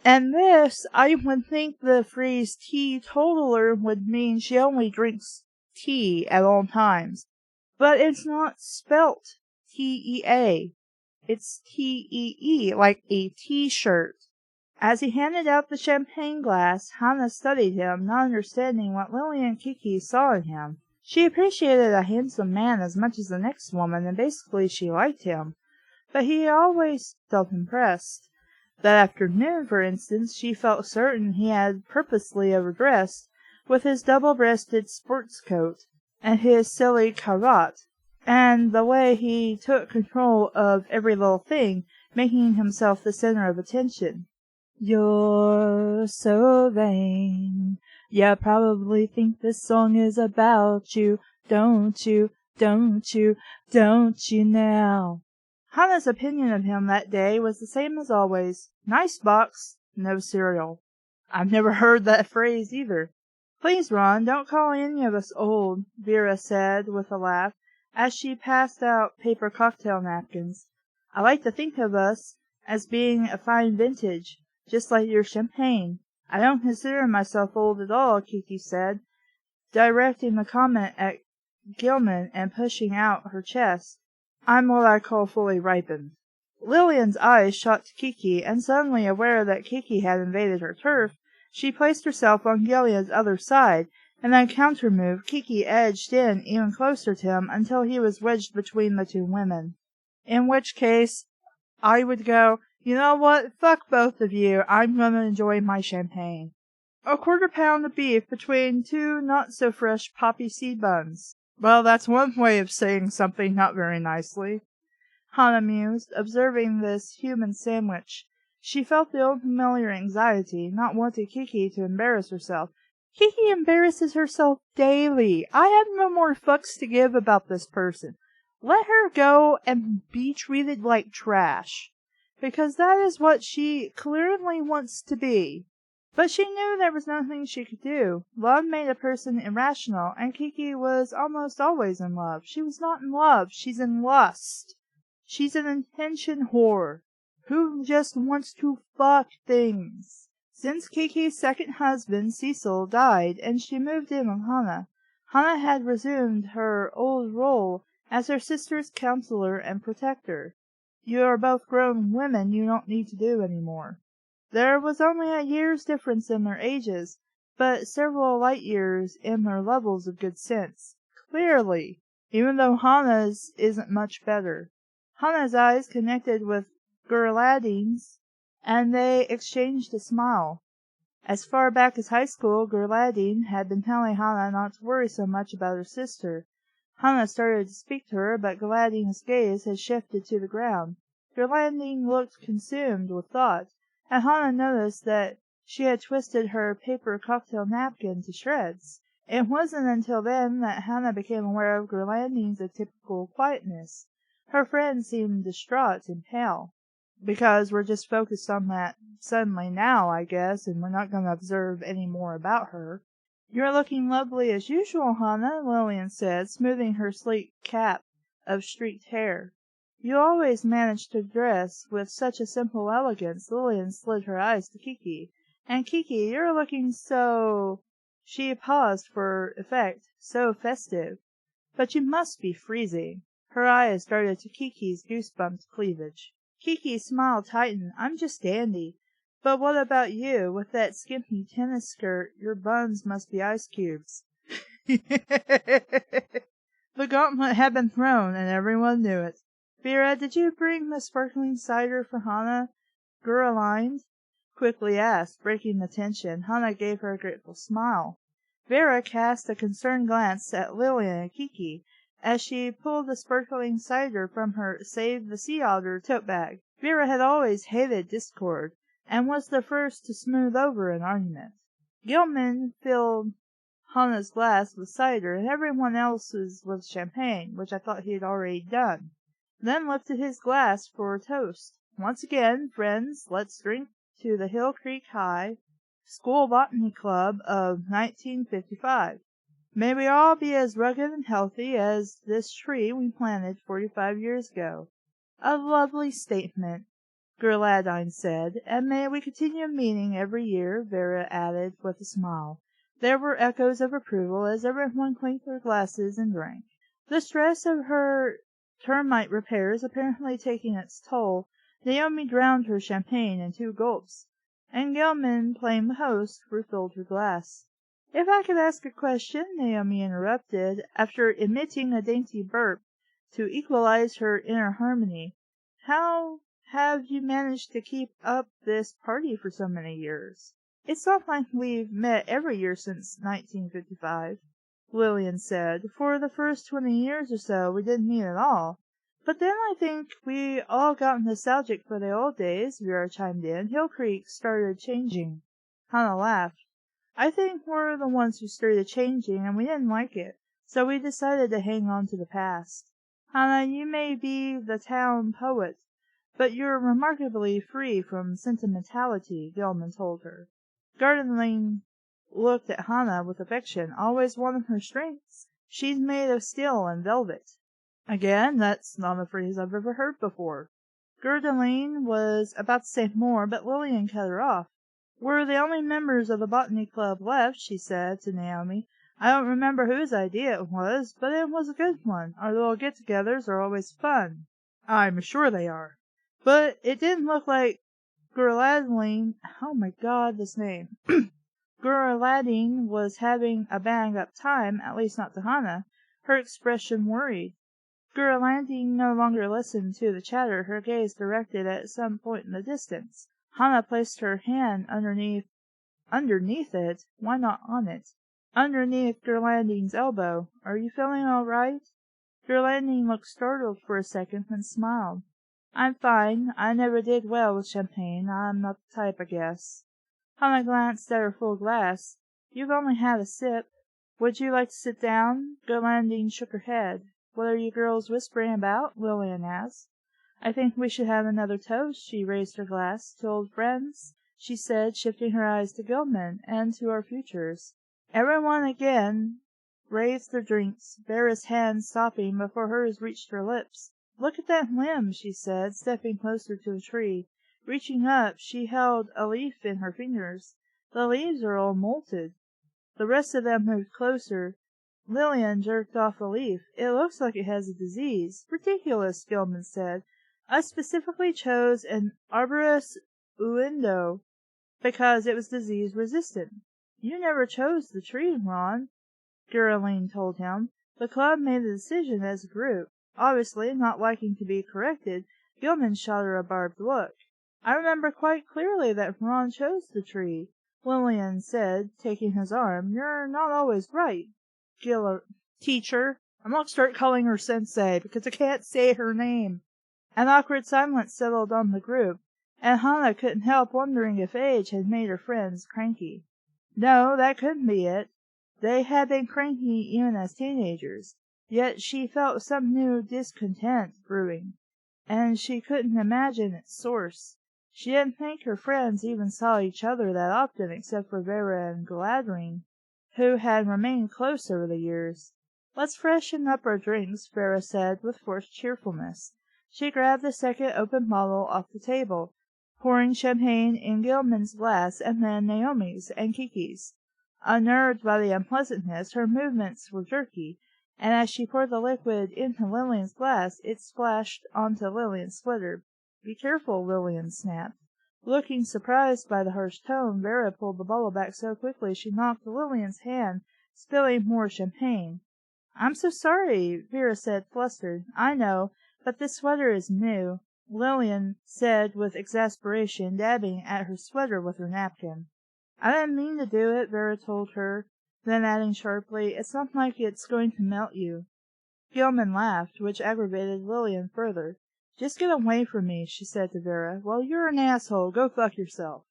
And this, I would think the phrase teetotaler would mean she only drinks tea at all times. But it's not spelt T-E-A. It's T-E-E, like a t-shirt. As he handed out the champagne glass, Hannah studied him, not understanding what Lily and Kiki saw in him. She appreciated a handsome man as much as the next woman, and basically she liked him. But he always felt impressed. That afternoon, for instance, she felt certain he had purposely overdressed, with his double-breasted sports coat, and his silly cravat, and the way he took control of every little thing, making himself the center of attention. "You're so vain. You probably think this song is about you. Don't you, don't you, don't you now?" Hannah's opinion of him that day was the same as always. Nice box, no cereal. I've never heard that phrase either. "Please, Ron, don't call any of us old," Vera said with a laugh, as she passed out paper cocktail napkins. "I like to think of us as being a fine vintage, just like your champagne." "I don't consider myself old at all," Kiki said, directing the comment at Gilman and pushing out her chest. "I'm what I call fully ripened." Lillian's eyes shot to Kiki, and suddenly aware that Kiki had invaded her turf, she placed herself on Gillian's other side. In a counter-move, Kiki edged in even closer to him until he was wedged between the two women. In which case, I would go, "You know what? Fuck both of you. I'm gonna enjoy my champagne." A quarter-pound of beef between two not-so-fresh poppy seed buns. Well, that's one way of saying something not very nicely, Hannah mused, observing this human sandwich. She felt the old familiar anxiety, not wanting Kiki to embarrass herself. Kiki embarrasses herself daily. I have no more fucks to give about this person. Let her go and be treated like trash, because that is what she clearly wants to be. But she knew there was nothing she could do. Love made a person irrational, and Kiki was almost always in love. She was not in love. She's in lust. She's an intention whore, who just wants to fuck things. Since Kiki's second husband, Cecil, died, and she moved in with Hannah, Hannah had resumed her old role as her sister's counselor and protector. "You are both grown women, you don't need to do any more." There was only a year's difference in their ages, but several light years in their levels of good sense. Clearly, even though Hannah's isn't much better. Hannah's eyes connected with Geraldine's, and they exchanged a smile. As far back as high school, Geraldine had been telling Hannah not to worry so much about her sister. Hannah started to speak to her, but Geraldine's gaze had shifted to the ground. Geraldine looked consumed with thought, and Hannah noticed that she had twisted her paper cocktail napkin to shreds. It wasn't until then that Hannah became aware of Geraldine's atypical quietness. Her friend seemed distraught and pale. "Because we're just focused on that suddenly now, I guess, and we're not going to observe any more about her." "You're looking lovely as usual, Hannah," Lillian said, smoothing her sleek cap of streaked hair. "You always manage to dress with such a simple elegance." Lillian slid her eyes to Kiki. "And Kiki, you're looking so—" She paused for effect. "So festive. But you must be freezing." Her eyes darted to Kiki's goose-bumped cleavage. Kiki's smile tightened. "I'm just dandy. But what about you? With that skimpy tennis skirt, your buns must be ice cubes." The gauntlet had been thrown, and everyone knew it. "Vera, did you bring the sparkling cider for Hannah?" Geraldine quickly asked, breaking the tension. Hannah gave her a grateful smile. Vera cast a concerned glance at Lillian and Kiki as she pulled the sparkling cider from her Save the Sea Otter tote bag. Vera had always hated discord, and was the first to smooth over an argument. Gilman filled Hannah's glass with cider, and everyone else's with champagne, which I thought he had already done, then lifted his glass for a toast. "Once again, friends, let's drink to the Hill Creek High School Botany Club of 1955. May we all be as rugged and healthy as this tree we planted 45 years ago." "A lovely statement," Geraldine said. "And may we continue meeting every year," Vera added with a smile. There were echoes of approval as everyone clinked their glasses and drank. The stress of her termite repairs apparently taking its toll, Naomi drowned her champagne in 2 gulps. and Gilman, playing the host, refilled her glass. "If I could ask a question," Naomi interrupted, after emitting a dainty burp to equalize her inner harmony, "how have you managed to keep up this party for so many years?" "It's not like we've met every year since 1955," Lillian said. "For the first 20 years or so we didn't meet at all. But then I think we all got nostalgic for the old days," Vera chimed in. "Hill Creek started changing." Hannah laughed. "I think we're the ones who started changing, and we didn't like it, so we decided to hang on to the past." "Hannah, you may be the town poet, but you're remarkably free from sentimentality," Gilman told her. Gardening looked at Hannah with affection. "Always one of her strengths. She's made of steel and velvet." "Again, that's not a phrase I've ever heard before." Gerdeline was about to say more, but Lillian cut her off. "We're the only members of the botany club left," she said to Naomi. "I don't remember whose idea it was, but it was a good one. Our little get-togethers are always fun." "I'm sure they are. But it didn't look like Geraldine, oh my God, this name, Geraldine was having a bang-up time, at least not to Hannah." Her expression worried. Geraldine no longer listened to the chatter, her gaze directed at some point in the distance. Hannah placed her hand underneath it, why not on it? Underneath Geraldine's elbow. "Are you feeling all right?" Geraldine looked startled for a second, then smiled. "I'm fine. I never did well with champagne. I'm not the type, I guess." Hannah glanced at her full glass. "You've only had a sip. Would you like to sit down?" Geraldine shook her head. "What are you girls whispering about?" Lillian asked. "I think we should have another toast." She raised her glass. "To old friends," she said, shifting her eyes to Gilman, "and to our futures." Everyone again raised their drinks, Vera's hand stopping before hers reached her lips. "Look at that limb," she said, stepping closer to the tree. Reaching up, she held a leaf in her fingers. "The leaves are all molted." The rest of them moved closer. Lillian jerked off a leaf. "It looks like it has a disease." "Ridiculous," Gilman said. "I specifically chose an arborus uendo because it was disease-resistant." "You never chose the tree, Ron," Geraldine told him. "The club made the decision as a group." Obviously, not liking to be corrected, Gilman shot her a barbed look. "I remember quite clearly that Ron chose the tree," Lillian said, taking his arm. "You're not always right, teacher. I'm going to start calling her Sensei, because I can't say her name." An awkward silence settled on the group, and Hannah couldn't help wondering if age had made her friends cranky. No, that couldn't be it. They had been cranky even as teenagers, yet she felt some new discontent brewing, and she couldn't imagine its source. She didn't think her friends even saw each other that often, except for Vera and Gladrine, who had remained close over the years. "Let's freshen up our drinks," Vera said with forced cheerfulness. She grabbed the second open bottle off the table, pouring champagne in Gilman's glass and then Naomi's and Kiki's. Unnerved by the unpleasantness, her movements were jerky, and as she poured the liquid into Lillian's glass, it splashed onto Lillian's sweater. "Be careful," Lillian snapped. Looking surprised by the harsh tone, Vera pulled the bottle back so quickly she knocked Lillian's hand, spilling more champagne. "I'm so sorry," Vera said, flustered. "I know, but this sweater is new," Lillian said with exasperation, dabbing at her sweater with her napkin. "I didn't mean to do it," Vera told her, then adding sharply, "It's not like it's going to melt you." Gilman laughed, which aggravated Lillian further. "Just get away from me," she said to Vera. "Well, you're an asshole. Go fuck yourself."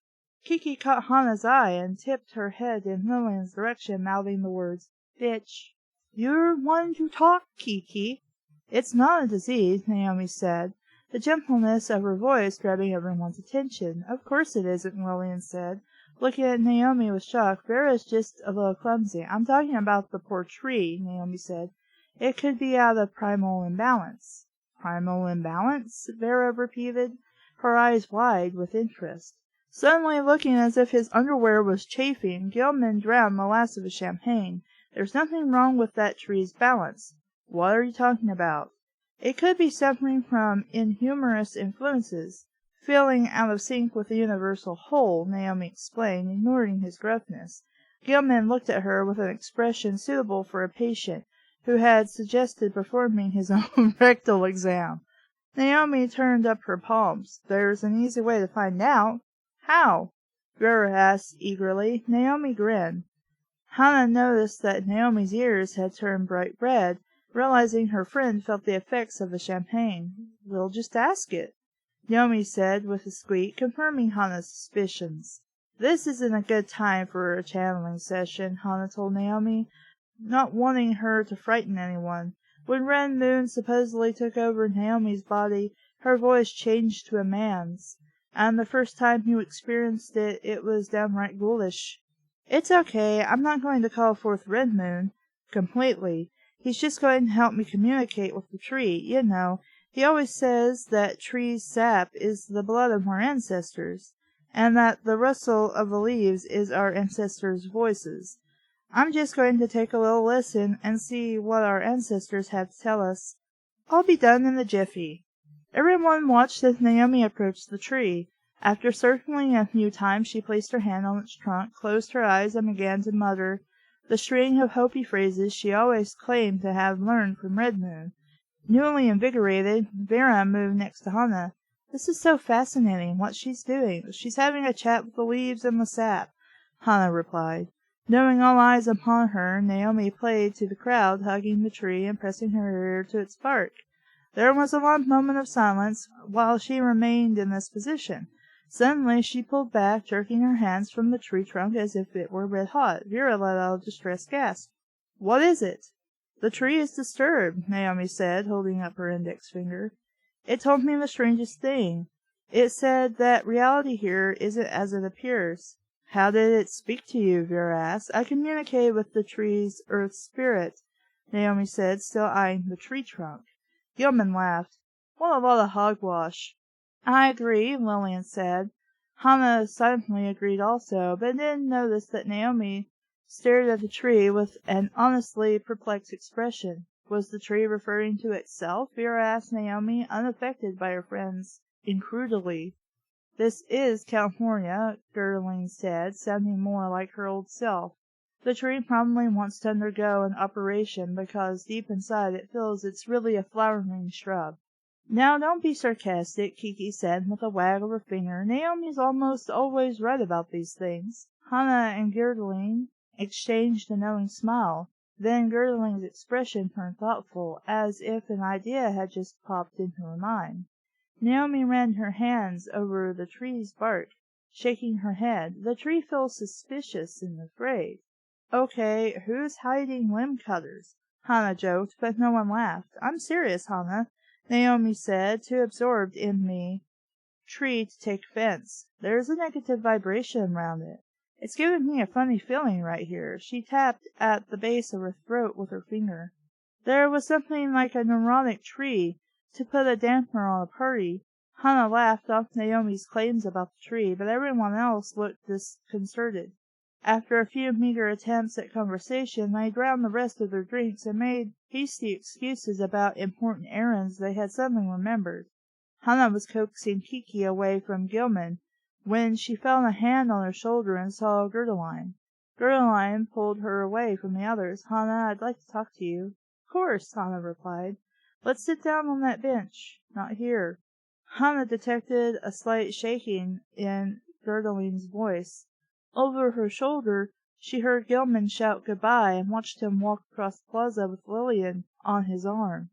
Kiki caught Hannah's eye and tipped her head in Lillian's direction, mouthing the words, "Bitch." "You're one to talk, Kiki." "It's not a disease," Naomi said, the gentleness of her voice grabbing everyone's attention. "Of course it isn't," Lillian said, looking at Naomi with shock. "Vera's just a little clumsy." "I'm talking about the poor tree," Naomi said. "It could be out of primal imbalance." "Primal imbalance?" Vera repeated, her eyes wide with interest. Suddenly looking as if his underwear was chafing, Gilman drowned the last of his champagne. "There's nothing wrong with that tree's balance." "What are you talking about?" "It could be suffering from inhumorous influences. feeling out of sync with the universal whole, Naomi explained, ignoring his gruffness. Gilman looked at her with an expression suitable for a patient who had suggested performing his own rectal exam. Naomi turned up her palms. There's an easy way to find out. How? Vera asked eagerly. Naomi grinned. Hannah noticed that Naomi's ears had turned bright red, realizing her friend felt the effects of the champagne. We'll just ask it, Naomi said with a squeak, confirming Hannah's suspicions. This isn't a good time for a channeling session, Hannah told Naomi, not wanting her to frighten anyone. When Red Moon supposedly took over Naomi's body, her voice changed to a man's, and the first time you experienced it, it was downright ghoulish. It's okay, I'm not going to call forth Red Moon completely. He's just going to help me communicate with the tree, you know. He always says that trees' sap is the blood of our ancestors, and that the rustle of the leaves is our ancestors' voices. I'm just going to take a little listen and see what our ancestors have to tell us. I'll be done in a jiffy. Everyone watched as Naomi approached the tree. After circling a few times, she placed her hand on its trunk, closed her eyes, and began to mutter the string of Hopi phrases she always claimed to have learned from Red Moon. Newly invigorated, Vera moved next to Hannah. This is so fascinating, what she's doing. She's having a chat with the leaves and the sap, Hannah replied. Knowing all eyes upon her, Naomi played to the crowd, hugging the tree and pressing her ear to its bark. There was a long moment of silence while she remained in this position. Suddenly she pulled back, jerking her hands from the tree trunk as if it were red hot. Vera let out a distressed gasp. What is it? The tree is disturbed, Naomi said, holding up her index finger. It told me the strangest thing. It said that reality here isn't as it appears. How did it speak to you? Vera asked. I communicated with the tree's earth spirit, Naomi said, still eyeing the tree trunk. Gilman laughed. What a lot of hogwash. I agree, Lillian said. Hannah silently agreed also, but then noticed that Naomi stared at the tree with an honestly perplexed expression. Was the tree referring to itself? Vera asked Naomi, unaffected by her friend's incredulity. This is California, Gertrude said, sounding more like her old self. The tree probably wants to undergo an operation because deep inside it feels it's really a flowering shrub. Now don't be sarcastic, Kiki said with a wag of her finger. Naomi's almost always right about these things. Hannah and Gertrude exchanged a knowing smile. Then Gertrude's expression turned thoughtful, as if an idea had just popped into her mind. Naomi ran her hands over the tree's bark, shaking her head. The tree feels suspicious and afraid. Okay, who's hiding limb cutters? Hannah joked, but no one laughed. I'm serious, Hannah, Naomi said, too absorbed in the tree to take offense. There's a negative vibration around it. It's giving me a funny feeling right here. She tapped at the base of her throat with her finger. There was something like a neurotic tree to put a damper on a party. Hannah laughed off Naomi's claims about the tree, but everyone else looked disconcerted. After a few meager attempts at conversation, they drowned the rest of their drinks and made hasty excuses about important errands they had suddenly remembered. Hannah was coaxing Kiki away from Gilman when she felt a hand on her shoulder and saw Gertrude. Gertrude pulled her away from the others. Hannah, I'd like to talk to you. Of course, Hannah replied. Let's sit down on that bench. Not here. Hannah detected a slight shaking in Gertrude's voice. Over her shoulder, she heard Gilman shout goodbye and watched him walk across the plaza with Lillian on his arm.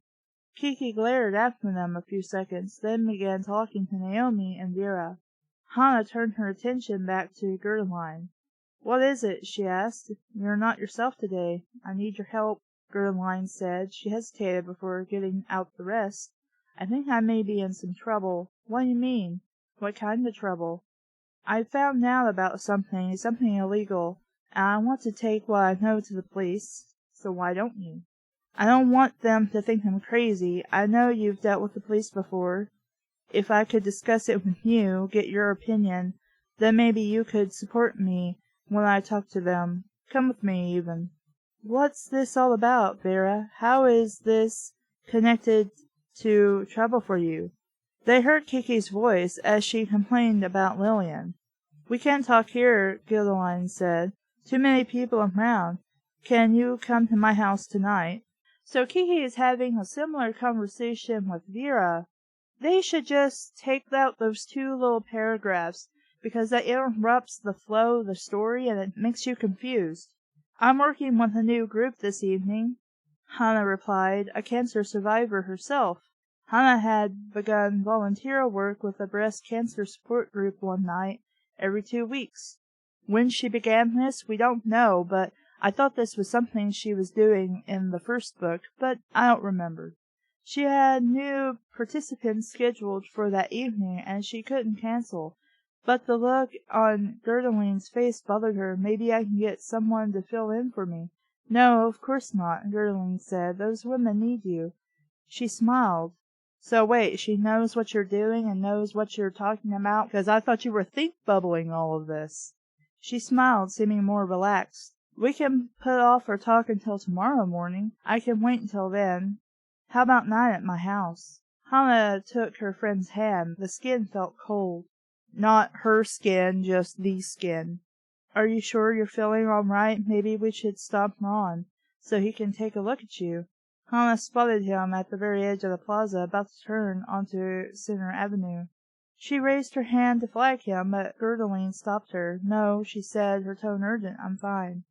Kiki glared after them a few seconds, then began talking to Naomi and Vera. Hannah turned her attention back to Gertrude. What is it? She asked. You're not yourself today. I need your help, Gertrude said. She hesitated before getting out the rest. I think I may be in some trouble. What do you mean? What kind of trouble? I found out about something illegal, and I want to take what I know to the police. So why don't you? I don't want them to think I'm crazy. I know you've dealt with the police before. If I could discuss it with you, get your opinion, then maybe you could support me when I talk to them. Come with me, even. What's this all about, Vera? How is this connected to trouble for you? They heard Kiki's voice as she complained about Lillian. "We can't talk here," Gildeline said. "Too many people around. Can you come to my house tonight?" So Kiki is having a similar conversation with Vera. They should just take out those 2 little paragraphs, because that interrupts the flow of the story and it makes you confused. "I'm working with a new group this evening," Hannah replied, a cancer survivor herself. Hannah had begun volunteer work with a breast cancer support group one night every 2 weeks. When she began this, we don't know, but I thought this was something she was doing in the first book, but I don't remember. She had new participants scheduled for that evening, and she couldn't cancel. But the look on Gerdeline's face bothered her. "Maybe I can get someone to fill in for me." "No, of course not," Gerdeline said. "Those women need you." She smiled. "So wait, she knows what you're doing and knows what you're talking about? Because I thought you were think-bubbling all of this." She smiled, seeming more relaxed. "We can put off our talk until tomorrow morning. I can wait until then. How about night at my house?" Hannah took her friend's hand. The skin felt cold. Not her skin, just the skin. "Are you sure you're feeling all right? Maybe we should stop Ron, so he can take a look at you." Hannah spotted him at the very edge of the plaza, about to turn onto Center Avenue. She raised her hand to flag him, but Gerdeline stopped her. "No," she said, her tone urgent. "I'm fine."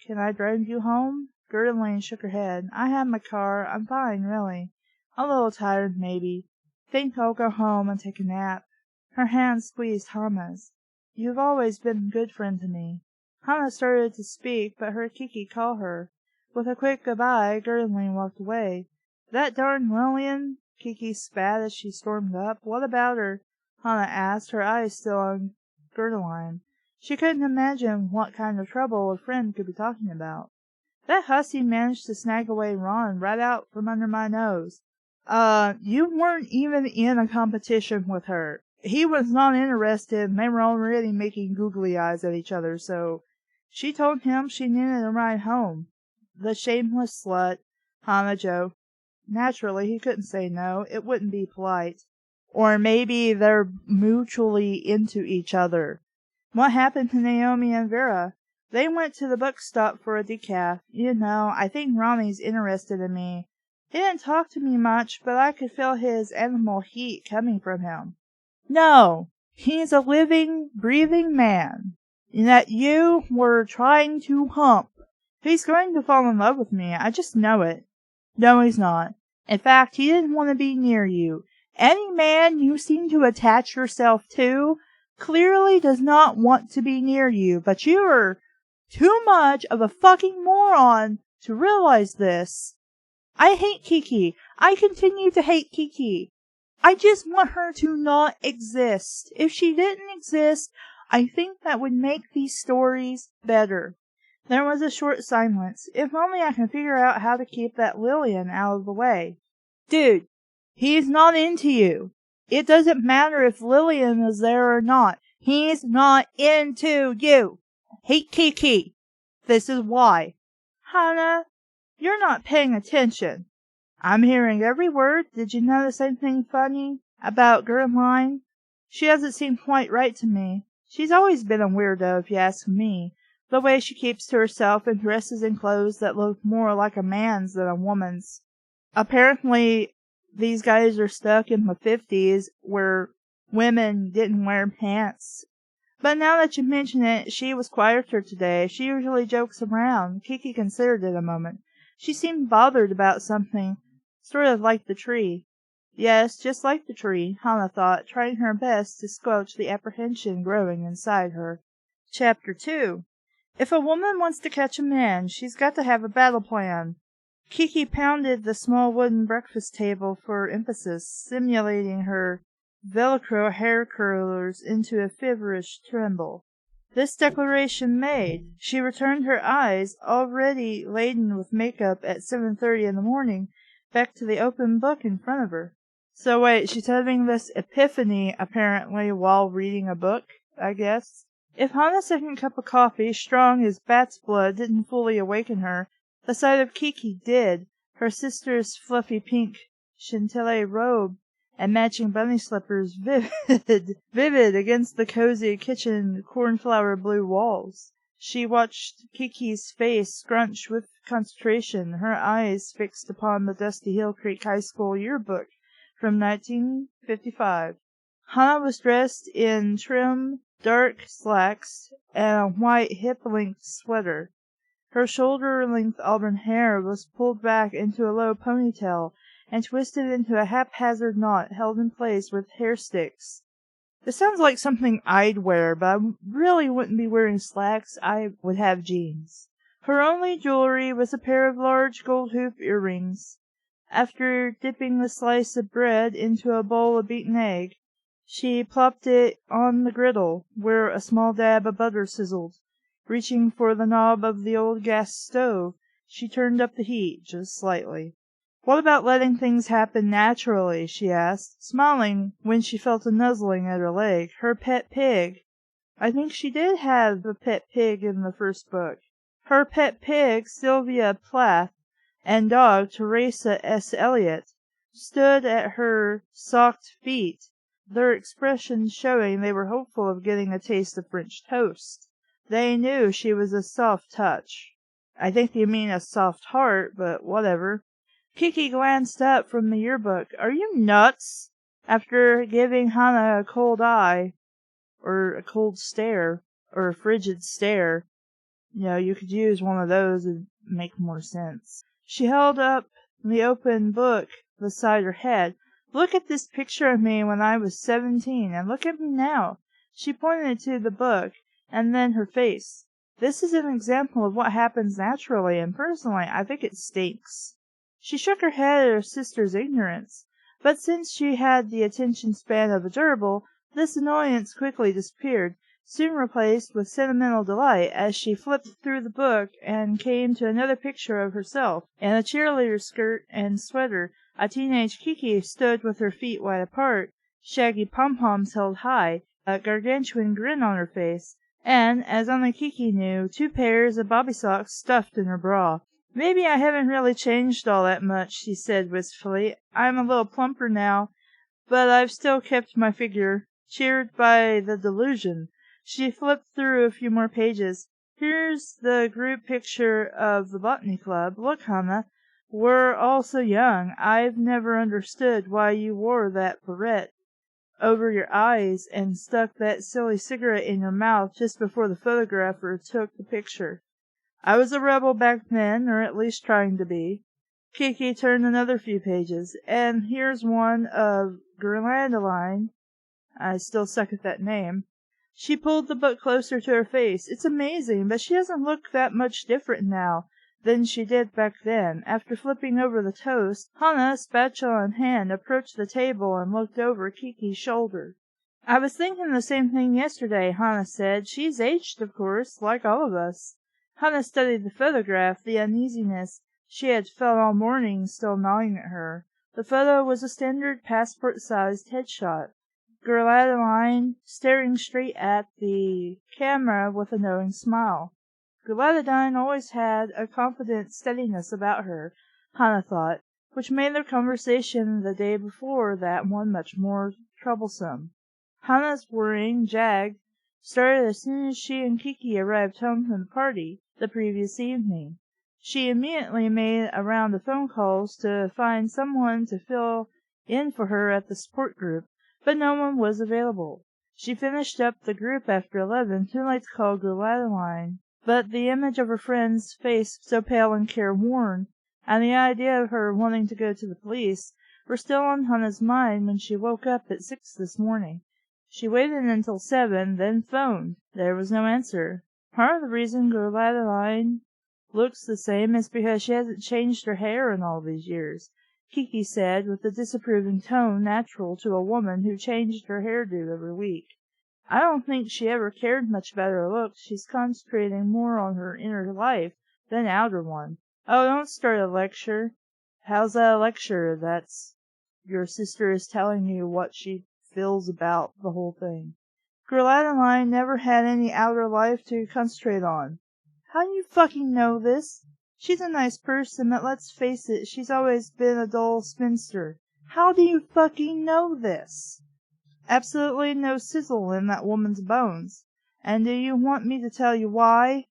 "Can I drive you home?" Gerdeline shook her head. "I have my car. I'm fine, really. A little tired, maybe. Think I'll go home and take a nap." Her hand squeezed Hannah's. "You've always been a good friend to me." Hannah started to speak, but heard Kiki call her. With a quick goodbye, Gerdeline walked away. "That darn Lillian!" Kiki spat as she stormed up. "What about her?" Hannah asked, her eyes still on Gerdeline. She couldn't imagine what kind of trouble a friend could be talking about. "That hussy managed to snag away Ron right out from under my nose." You weren't even in a competition with her. He was not interested, and they were already making googly eyes at each other, so she told him she needed a ride home." "The shameless slut," Hannah joked. Naturally, he couldn't say no. It wouldn't be polite. Or maybe they're mutually into each other. "What happened to Naomi and Vera?" "They went to the book stop for a decaf. You know, I think Ronnie's interested in me. He didn't talk to me much, but I could feel his animal heat coming from him." "No, he's a living, breathing man that you were trying to hump. He's going to fall in love with me. I just know it." "No, he's not. In fact, he didn't want to be near you. Any man you seem to attach yourself to clearly does not want to be near you, but you are too much of a fucking moron to realize this. I hate Kiki. I continue to hate Kiki. I just want her to not exist. If she didn't exist, I think that would make these stories better." There was a short silence. "If only I can figure out how to keep that Lillian out of the way." "Dude, he's not into you. It doesn't matter if Lillian is there or not. He's not into you. Hate Kiki. This is why." "Hannah, you're not paying attention." "I'm hearing every word. Did you notice anything funny about Gerdeline? She doesn't seem quite right to me. She's always been a weirdo, if you ask me. The way she keeps to herself and dresses in clothes that look more like a man's than a woman's. Apparently, these guys are stuck in the 50s where women didn't wear pants. But now that you mention it, she was quieter today. She usually jokes around." Kiki considered it a moment. "She seemed bothered about something, sort of like the tree." Yes, just like the tree, Hannah thought, trying her best to squelch the apprehension growing inside her. Chapter 2. If a woman wants to catch a man, she's got to have a battle plan. Kiki pounded the small wooden breakfast table for emphasis, simulating her Velcro hair curlers into a feverish tremble. This declaration made, she returned her eyes, already laden with makeup at 7:30 in the morning, back to the open book in front of her. So wait, she's having this epiphany, apparently, while reading a book, I guess. If Hannah's second cup of coffee, strong as bat's blood, didn't fully awaken her, the sight of Kiki did. Her sister's fluffy pink Chantilly robe and matching bunny slippers vivid against the cozy kitchen cornflower blue walls. She watched Kiki's face scrunch with concentration, her eyes fixed upon the dusty Hill Creek High School yearbook from 1955. Hannah was dressed in trim, dark slacks and a white hip-length sweater. Her shoulder-length auburn hair was pulled back into a low ponytail and twisted into a haphazard knot held in place with hair sticks. This sounds like something I'd wear, but I really wouldn't be wearing slacks. I would have jeans. Her only jewelry was a pair of large gold hoop earrings. After dipping the slice of bread into a bowl of beaten egg, she plopped it on the griddle, where a small dab of butter sizzled. Reaching for the knob of the old gas stove, she turned up the heat just slightly. "What about letting things happen naturally?" she asked, smiling when she felt a nuzzling at her leg. Her pet pig. I think she did have a pet pig in the first book. Her pet pig, Sylvia Plath, and dog, Teresa S. Eliot, stood at her socked feet, their expressions showing they were hopeful of getting a taste of French toast. They knew she was a soft touch. I think you mean a soft heart, but whatever. Kiki glanced up from the yearbook. "Are you nuts?" After giving Hannah a cold eye, or a cold stare, or a frigid stare. You could use one of those and make more sense. She held up the open book beside her head. "Look at this picture of me when I was 17, and look at me now." She pointed to the book, and then her face. "This is an example of what happens naturally, and personally, I think it stinks." She shook her head at her sister's ignorance, but since she had the attention span of a gerbil, this annoyance quickly disappeared, soon replaced with sentimental delight as she flipped through the book and came to another picture of herself. In a cheerleader skirt and sweater, a teenage Kiki stood with her feet wide apart, shaggy pom-poms held high, a gargantuan grin on her face, and, as only Kiki knew, 2 pairs of bobby socks stuffed in her bra. "Maybe I haven't really changed all that much," she said wistfully. "I'm a little plumper now, but I've still kept my figure." Cheered by the delusion, she flipped through a few more pages. "Here's the group picture of the Botany Club. Look, Hannah, we're all so young. I've never understood why you wore that barrette over your eyes and stuck that silly cigarette in your mouth just before the photographer took the picture. I was a rebel back then, or at least trying to be." Kiki turned another few pages, and here's one of Grenadine. I still suck at that name. She pulled the book closer to her face. "It's amazing, but she doesn't look that much different now than she did back then." After flipping over the toast, Hannah, spatula in hand, approached the table and looked over Kiki's shoulder. "I was thinking the same thing yesterday," Hannah said. "She's aged, of course, like all of us." Hannah studied the photograph, the uneasiness she had felt all morning still gnawing at her. The photo was a standard passport-sized headshot. Grenadine staring straight at the camera with a knowing smile. Grenadine always had a confident steadiness about her, Hannah thought, which made their conversation the day before that one much more troublesome. Hannah's worrying jag started as soon as she and Kiki arrived home from the party the previous evening. She immediately made a round of phone calls to find someone to fill in for her at the support group, but no one was available. She finished up the group after 11, too late to call Grenadine, but the image of her friend's face, so pale and careworn, and the idea of her wanting to go to the police were still on Hannah's mind when she woke up at 6 this morning. She waited until 7, then phoned. There was no answer. Part of the reason Grenadine looks the same is because she hasn't changed her hair in all these years, Kiki said, with the disapproving tone natural to a woman who changed her hairdo every week. "I don't think she ever cared much about her looks. She's concentrating more on her inner life than outer one." "Oh, don't start a lecture." "How's that a lecture? That's your sister is telling you what she feels about the whole thing." "Grenadine never had any outer life to concentrate on." "How do you fucking know this?" "She's a nice person, but let's face it, she's always been a dull spinster." How do you fucking know this? Absolutely no sizzle in that woman's bones. And do you want me to tell you why?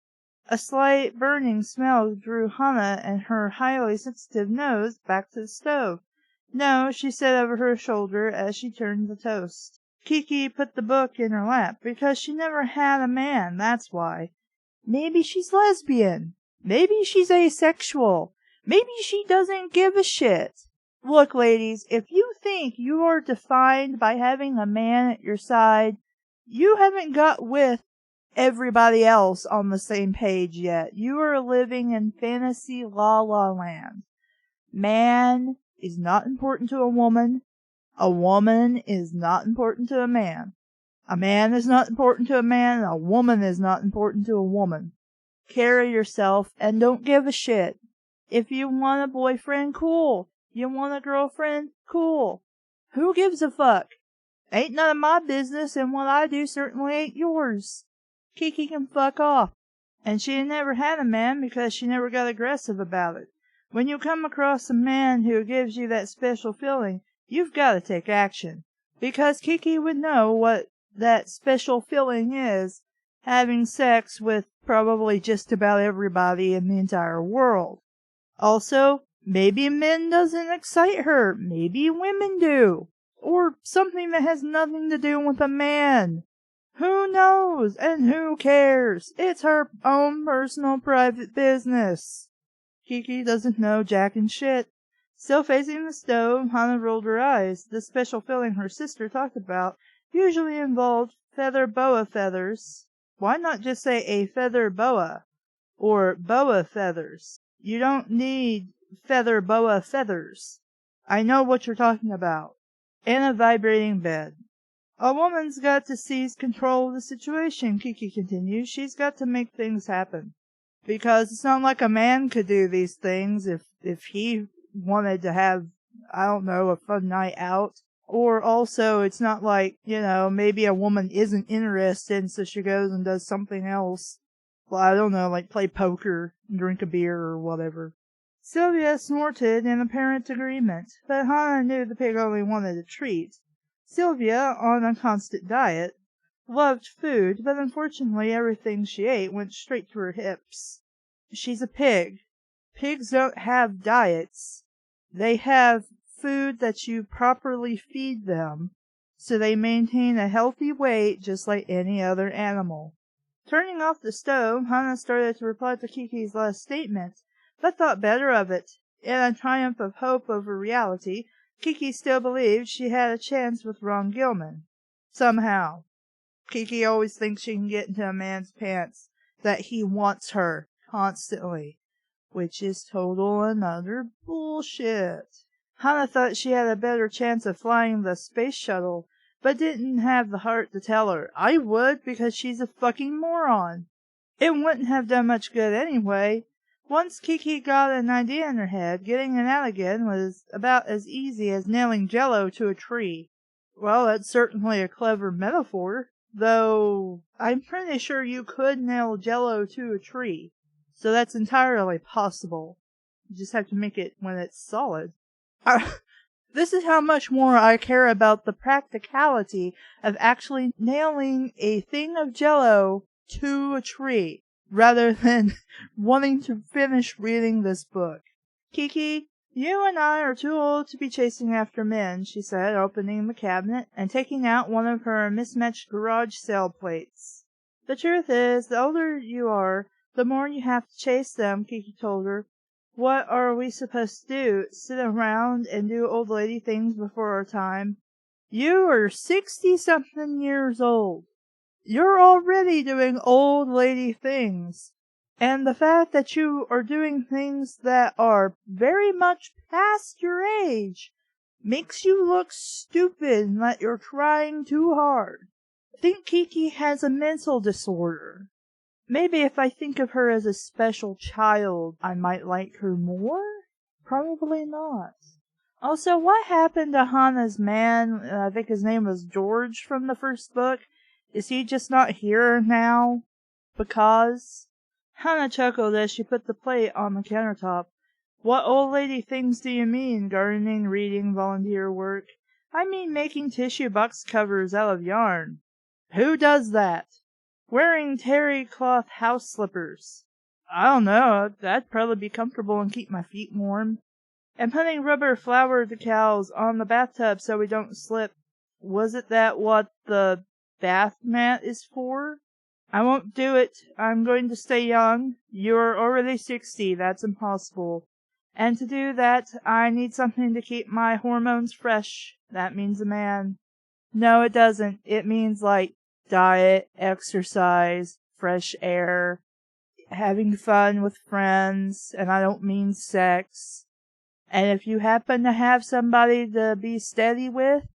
A slight burning smell drew Hannah and her highly sensitive nose back to the stove. No, she said over her shoulder as she turned the toast. Kiki put the book in her lap because she never had a man, that's why. Maybe she's lesbian. Maybe she's asexual. Maybe she doesn't give a shit. Look, ladies, if you think you are defined by having a man at your side, you haven't got with everybody else on the same page yet. You are living in fantasy la la land. Man is not important to a woman. A woman is not important to a man. A man is not important to a man, and a woman is not important to a woman. Carry yourself and don't give a shit. If you want a boyfriend, cool. You want a girlfriend? Cool. Who gives a fuck? Ain't none of my business, and what I do certainly ain't yours. Kiki can fuck off. And she never had a man because she never got aggressive about it. When you come across a man who gives you that special feeling, you've got to take action. Because Kiki would know what that special feeling is, having sex with probably just about everybody in the entire world. Also, maybe men doesn't excite her. Maybe women do. Or something that has nothing to do with a man. Who knows? And who cares? It's her own personal private business. Kiki doesn't know jack and shit. Still facing the stove, Hannah rolled her eyes. The special feeling her sister talked about usually involved feather boa feathers. Why not just say a feather boa? Or boa feathers? You don't need feather boa feathers. I know what you're talking about. And a vibrating bed. A woman's got to seize control of the situation, Kiki continues. She's got to make things happen. Because it's not like a man could do these things if he wanted to have, I don't know, a fun night out. Or also, it's not like, maybe a woman isn't interested, so she goes and does something else. Well, I don't know, like play poker, drink a beer, or whatever. Sylvia snorted in apparent agreement, but Hannah knew the pig only wanted a treat. Sylvia, on a constant diet, loved food, but unfortunately everything she ate went straight to her hips. She's a pig. Pigs don't have diets. They have food that you properly feed them, so they maintain a healthy weight just like any other animal. Turning off the stove, Hannah started to reply to Kiki's last statement, but thought better of it. In a triumph of hope over reality, Kiki still believed she had a chance with Ron Gilman. Somehow. Kiki always thinks she can get into a man's pants, that he wants her, constantly. Which is total and utter bullshit. Hannah thought she had a better chance of flying the space shuttle, but didn't have the heart to tell her. I would, because she's a fucking moron. It wouldn't have done much good anyway. Once Kiki got an idea in her head, getting it out again was about as easy as nailing Jell-O to a tree. Well, that's certainly a clever metaphor, though I'm pretty sure you could nail Jell-O to a tree. So that's entirely possible. You just have to make it when it's solid. This is how much more I care about the practicality of actually nailing a thing of Jell-O to a tree, rather than wanting to finish reading this book. Kiki, you and I are too old to be chasing after men, she said, opening the cabinet and taking out one of her mismatched garage sale plates. The truth is, the older you are, the more you have to chase them, Kiki told her. What are we supposed to do? Sit around and do old lady things before our time? You are 60-something years old. You're already doing old lady things. And the fact that you are doing things that are very much past your age makes you look stupid and that you're trying too hard. I think Kiki has a mental disorder. Maybe if I think of her as a special child, I might like her more? Probably not. Also, what happened to Hannah's man? I think his name was George from the first book. Is he just not here now? Because? Hannah chuckled as she put the plate on the countertop. What old lady things do you mean? Gardening, reading, volunteer work? I mean making tissue box covers out of yarn. Who does that? Wearing terry cloth house slippers. I don't know. That'd probably be comfortable and keep my feet warm. And putting rubber flower decals on the bathtub so we don't slip. Wasn't that what the bath mat is for? I won't do it. I'm going to stay young. You're already 60. That's impossible. And to do that, I need something to keep my hormones fresh. That means a man. No, it doesn't. It means, like, diet, exercise, fresh air, having fun with friends, and I don't mean sex. And if you happen to have somebody to be steady with,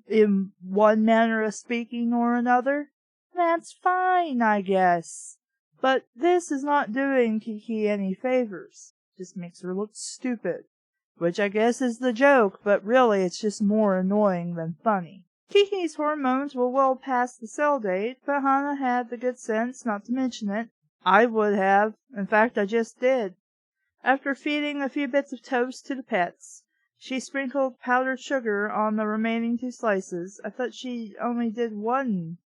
in one manner of speaking or another, that's fine, I guess. But this is not doing Kiki any favors. Just makes her look stupid. Which I guess is the joke, but really it's just more annoying than funny. Kiki's hormones were well past the sell date, but Hannah had the good sense not to mention it. I would have. In fact, I just did. After feeding a few bits of toast to the pets, she sprinkled powdered sugar on the remaining 2 slices. I thought she only did 1.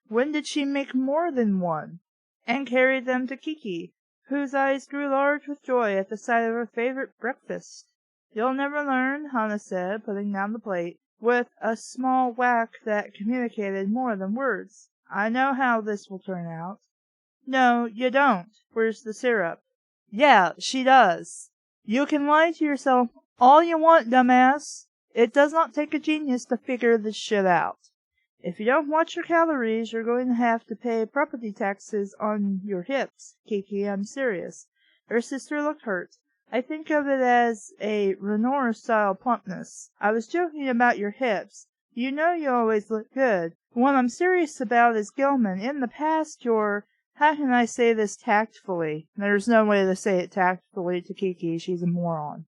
When did she make more than 1? And carried them to Kiki, whose eyes grew large with joy at the sight of her favorite breakfast. You'll never learn, Hannah said, putting down the plate, with a small whack that communicated more than words. I know how this will turn out. No, you don't. Where's the syrup? Yeah, she does. You can lie to yourself all you want, dumbass. It does not take a genius to figure this shit out. If you don't watch your calories, you're going to have to pay property taxes on your hips. Kiki, I'm serious. Her sister looked hurt. I think of it as a Renoir-style plumpness. I was joking about your hips. You know you always look good. What I'm serious about is Gilman. In the past, how can I say this tactfully? There's no way to say it tactfully to Kiki. She's a moron.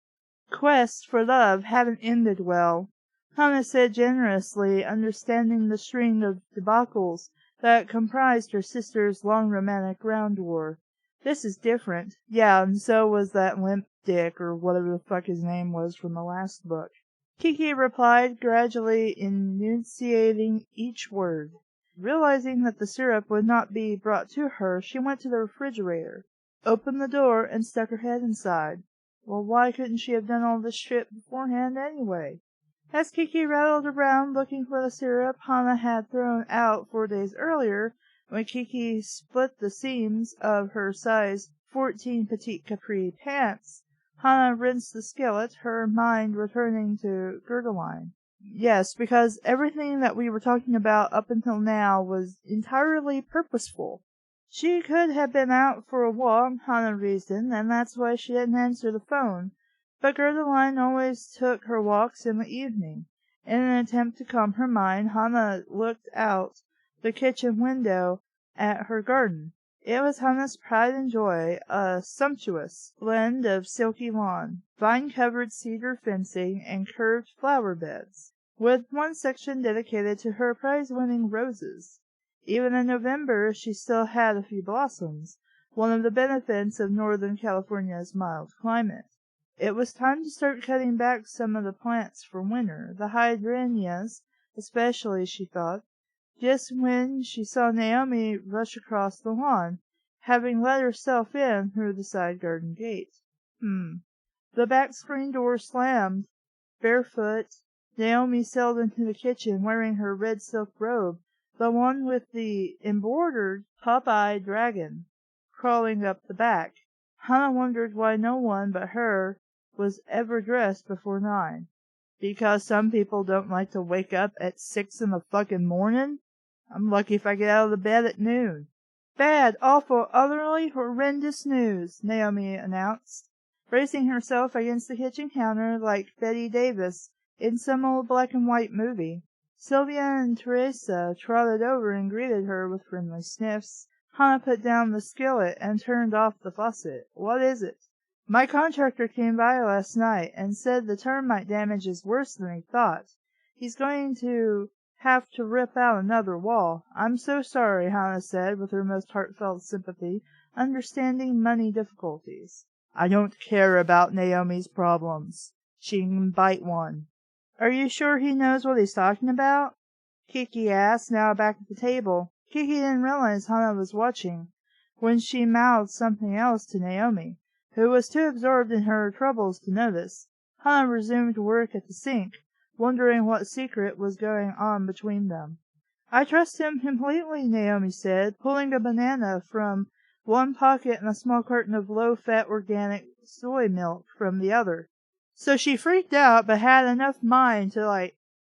Quests for love haven't ended well, Hannah said generously, understanding the string of debacles that comprised her sister's long romantic round war. This is different. Yeah, and so was that limp dick, or whatever the fuck his name was from the last book. Kiki replied, gradually enunciating each word. Realizing that the syrup would not be brought to her, she went to the refrigerator, opened the door, and stuck her head inside. Well, why couldn't she have done all this shit beforehand anyway? As Kiki rattled around looking for the syrup Hannah had thrown out 4 days earlier, when Kiki split the seams of her size 14 petite capri pants, Hannah rinsed the skillet, her mind returning to Gerdeline. Yes, because everything that we were talking about up until now was entirely purposeful. She could have been out for a walk, Hannah reasoned, and that's why she didn't answer the phone. But Gerdeline always took her walks in the evening. In an attempt to calm her mind, Hannah looked out the kitchen window at her garden. It was Hannah's pride and joy, a sumptuous blend of silky lawn, vine-covered cedar fencing, and curved flower beds, with one section dedicated to her prize-winning roses. Even in November she still had a few blossoms, one of the benefits of Northern California's mild climate. It was time to start cutting back some of the plants for winter, the hydrangeas especially, she thought, just when she saw Naomi rush across the lawn, having let herself in through the side garden gate. The back screen door slammed. Barefoot, Naomi sailed into the kitchen, wearing her red silk robe, the one with the embroidered pop-eyed dragon crawling up the back. Hannah wondered why no one but her was ever dressed before 9. Because some people don't like to wake up at 6 in the fucking morning? I'm lucky if I get out of the bed at noon. Bad, awful, utterly horrendous news, Naomi announced, bracing herself against the kitchen counter like Betty Davis in some old black-and-white movie. Sylvia and Teresa trotted over and greeted her with friendly sniffs. Hannah put down the skillet and turned off the faucet. What is it? My contractor came by last night and said the termite damage is worse than he thought. He's going to have to rip out another wall. I'm so sorry, Hannah said with her most heartfelt sympathy, understanding money difficulties. I don't care about Naomi's problems. She can bite one. Are you sure he knows what he's talking about? Kiki asked, now back at the table. Kiki didn't realize Hannah was watching when she mouthed something else to Naomi, who was too absorbed in her troubles to notice. Hannah resumed work at the sink, wondering what secret was going on between them. I trust him completely, Naomi said, pulling a banana from one pocket and a small carton of low-fat organic soy milk from the other. So she freaked out, but had enough mind to,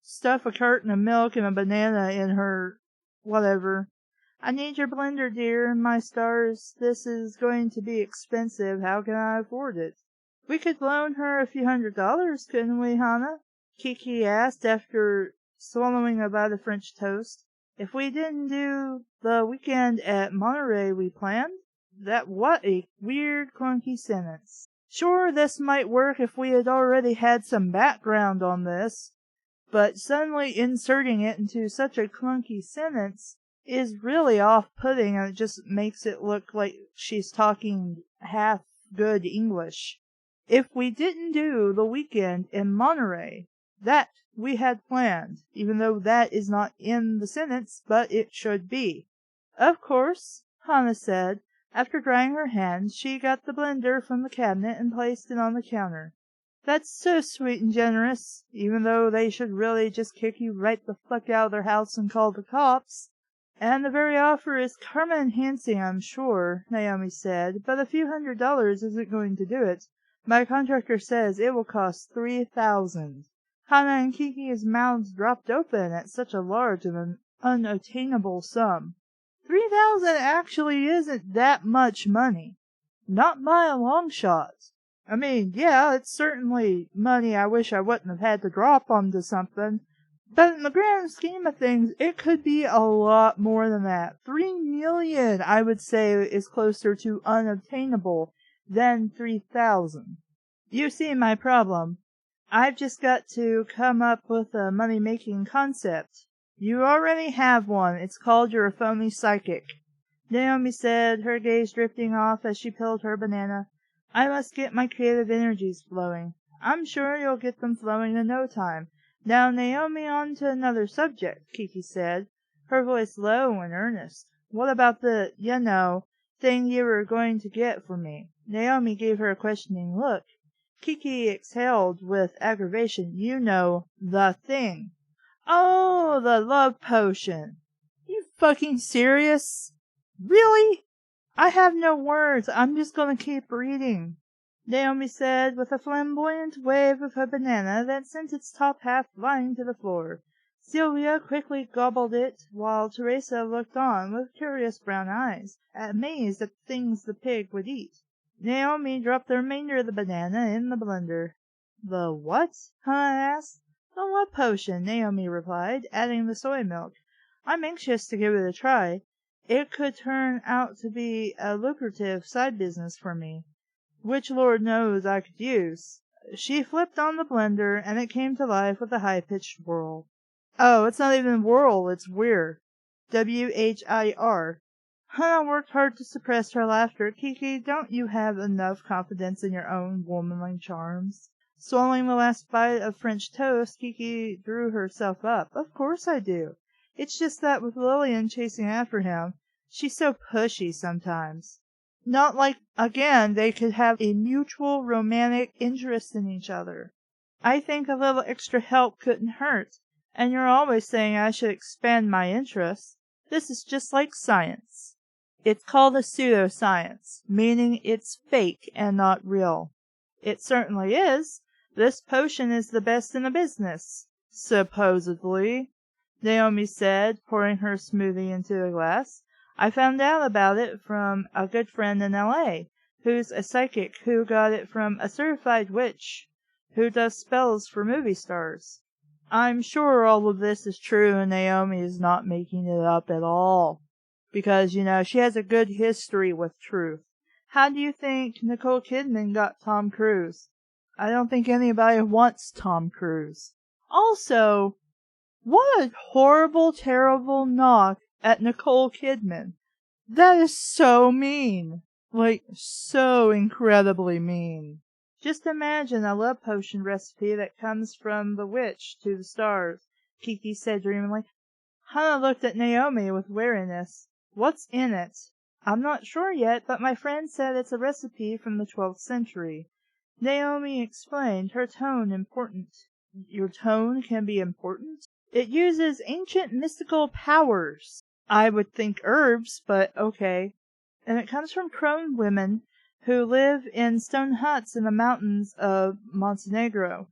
stuff a carton of milk and a banana in her whatever. I need your blender, dear, my stars. This is going to be expensive. How can I afford it? We could loan her a few $100s, couldn't we, Hannah? Kiki asked after swallowing a bite of French toast. If we didn't do the weekend at Monterey we planned? What a weird, clunky sentence. Sure, this might work if we had already had some background on this, but suddenly inserting it into such a clunky sentence is really off-putting, and it just makes it look like she's talking half-good English. If we didn't do the weekend in Monterey, that we had planned, even though that is not in the sentence, but it should be. Of course, Hannah said. After drying her hands, she got the blender from the cabinet and placed it on the counter. That's so sweet and generous, even though they should really just kick you right the fuck out of their house and call the cops. And the very offer is karma-enhancing, I'm sure, Naomi said, but a few $100s isn't going to do it. My contractor says it will cost $3,000. Hannah and Kiki's mouths dropped open at such a large and unattainable sum. $3,000 actually isn't that much money. Not by a long shot. I mean, yeah, it's certainly money I wish I wouldn't have had to drop onto something, but in the grand scheme of things, it could be a lot more than that. $3 million, I would say, is closer to unobtainable than $3,000. You see my problem. I've just got to come up with a money-making concept. You already have one. It's called you're a phony psychic. Naomi said, her gaze drifting off as she peeled her banana. I must get my creative energies flowing. I'm sure you'll get them flowing in no time. Now, Naomi, on to another subject, Kiki said, her voice low and earnest. What about the, thing you were going to get for me? Naomi gave her a questioning look. Kiki exhaled with aggravation. The thing. Oh, the love potion. You fucking serious? Really? I have no words. I'm just gonna keep reading, Naomi said, with a flamboyant wave of her banana that sent its top half flying to the floor. Sylvia quickly gobbled it, while Teresa looked on with curious brown eyes, amazed at the things the pig would eat. Naomi dropped the remainder of the banana in the blender. The what? Hannah asked. The love potion, Naomi replied, adding the soy milk. I'm anxious to give it a try. It could turn out to be a lucrative side business for me, which Lord knows I could use. She flipped on the blender, and it came to life with a high-pitched whirl. Oh, it's not even whirl, it's whir. W-H-I-R. Hannah worked hard to suppress her laughter. Kiki, don't you have enough confidence in your own womanly charms? Swallowing the last bite of French toast, Kiki drew herself up. Of course I do. It's just that with Lillian chasing after him, she's so pushy sometimes. Not like, again, they could have a mutual romantic interest in each other. I think a little extra help couldn't hurt, and you're always saying I should expand my interests. This is just like science. It's called a pseudoscience, meaning it's fake and not real. It certainly is. This potion is the best in the business. Supposedly, Naomi said, pouring her smoothie into a glass. I found out about it from a good friend in L.A., who's a psychic who got it from a certified witch who does spells for movie stars. I'm sure all of this is true and Naomi is not making it up at all. Because, she has a good history with truth. How do you think Nicole Kidman got Tom Cruise? I don't think anybody wants Tom Cruise. Also, what a horrible, terrible knock at Nicole Kidman. That is so mean. Like, so incredibly mean. Just imagine a love potion recipe that comes from the witch to the stars, Kiki said dreamily. Hannah looked at Naomi with wariness. What's in it? I'm not sure yet, but my friend said it's a recipe from the 12th century. Naomi explained, her tone important. Your tone can be important? It uses ancient mystical powers. I would think herbs, but okay. And it comes from crone women who live in stone huts in the mountains of Montenegro.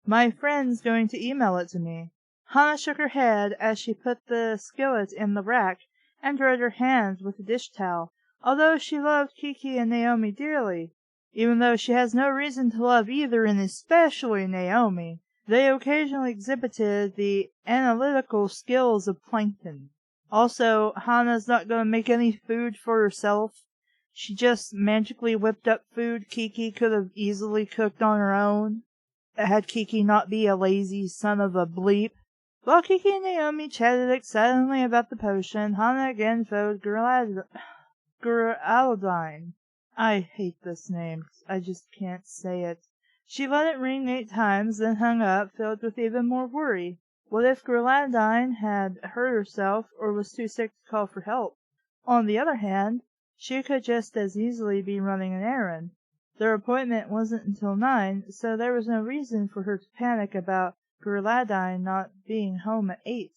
My friend's going to email it to me. Hannah shook her head as she put the skillet in the rack and dried her hands with a dish towel, although she loved Kiki and Naomi dearly. Even though she has no reason to love either, and especially Naomi, they occasionally exhibited the analytical skills of plankton. Also, Hannah's not going to make any food for herself. She just magically whipped up food Kiki could have easily cooked on her own, had Kiki not be a lazy son of a bleep. While Kiki and Naomi chatted excitedly about the potion, Hannah again phoned Geraldine. I hate this name. I just can't say it. She let it ring 8 times, then hung up, filled with even more worry. What if Geraldine had hurt herself or was too sick to call for help? On the other hand, she could just as easily be running an errand. Their appointment wasn't until 9, so there was no reason for her to panic about Geraldine not being home at 8.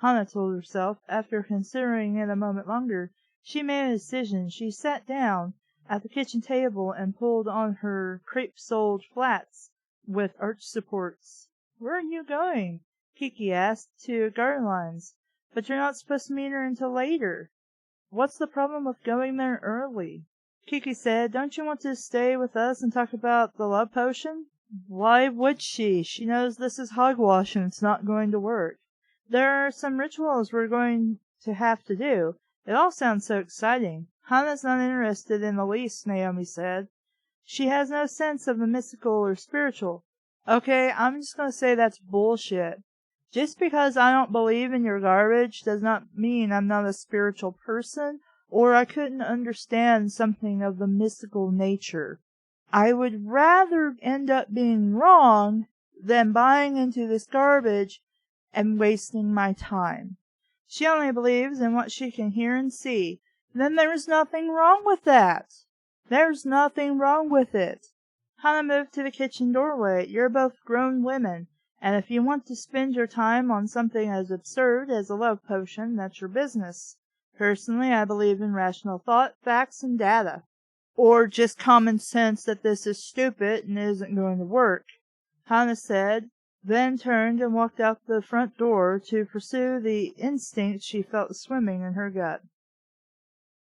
Hannah told herself. After considering it a moment longer, she made a decision. She sat down at the kitchen table and pulled on her crepe-soled flats with arch supports. "Where are you going?" Kiki asked. "To Geraldine's. But you're not supposed to meet her until later." "What's the problem with going there early?" Kiki said. "Don't you want to stay with us and talk about the love potion?" Why would she? She knows this is hogwash and it's not going to work. "There are some rituals we're going to have to do. It all sounds so exciting." "Hannah's not interested in the least," Naomi said. "She has no sense of the mystical or spiritual." Okay, I'm just going to say that's bullshit. Just because I don't believe in your garbage does not mean I'm not a spiritual person, or I couldn't understand something of the mystical nature. I would rather end up being wrong than buying into this garbage and wasting my time. She only believes in what she can hear and see. Then there's nothing wrong with that. There's nothing wrong with it. Hannah moved to the kitchen doorway. You're both grown women, and if you want to spend your time on something as absurd as a love potion, that's your business. Personally, I believe in rational thought, facts, and data. Or just common sense that this is stupid and isn't going to work, Hannah said, then turned and walked out the front door to pursue the instinct she felt swimming in her gut.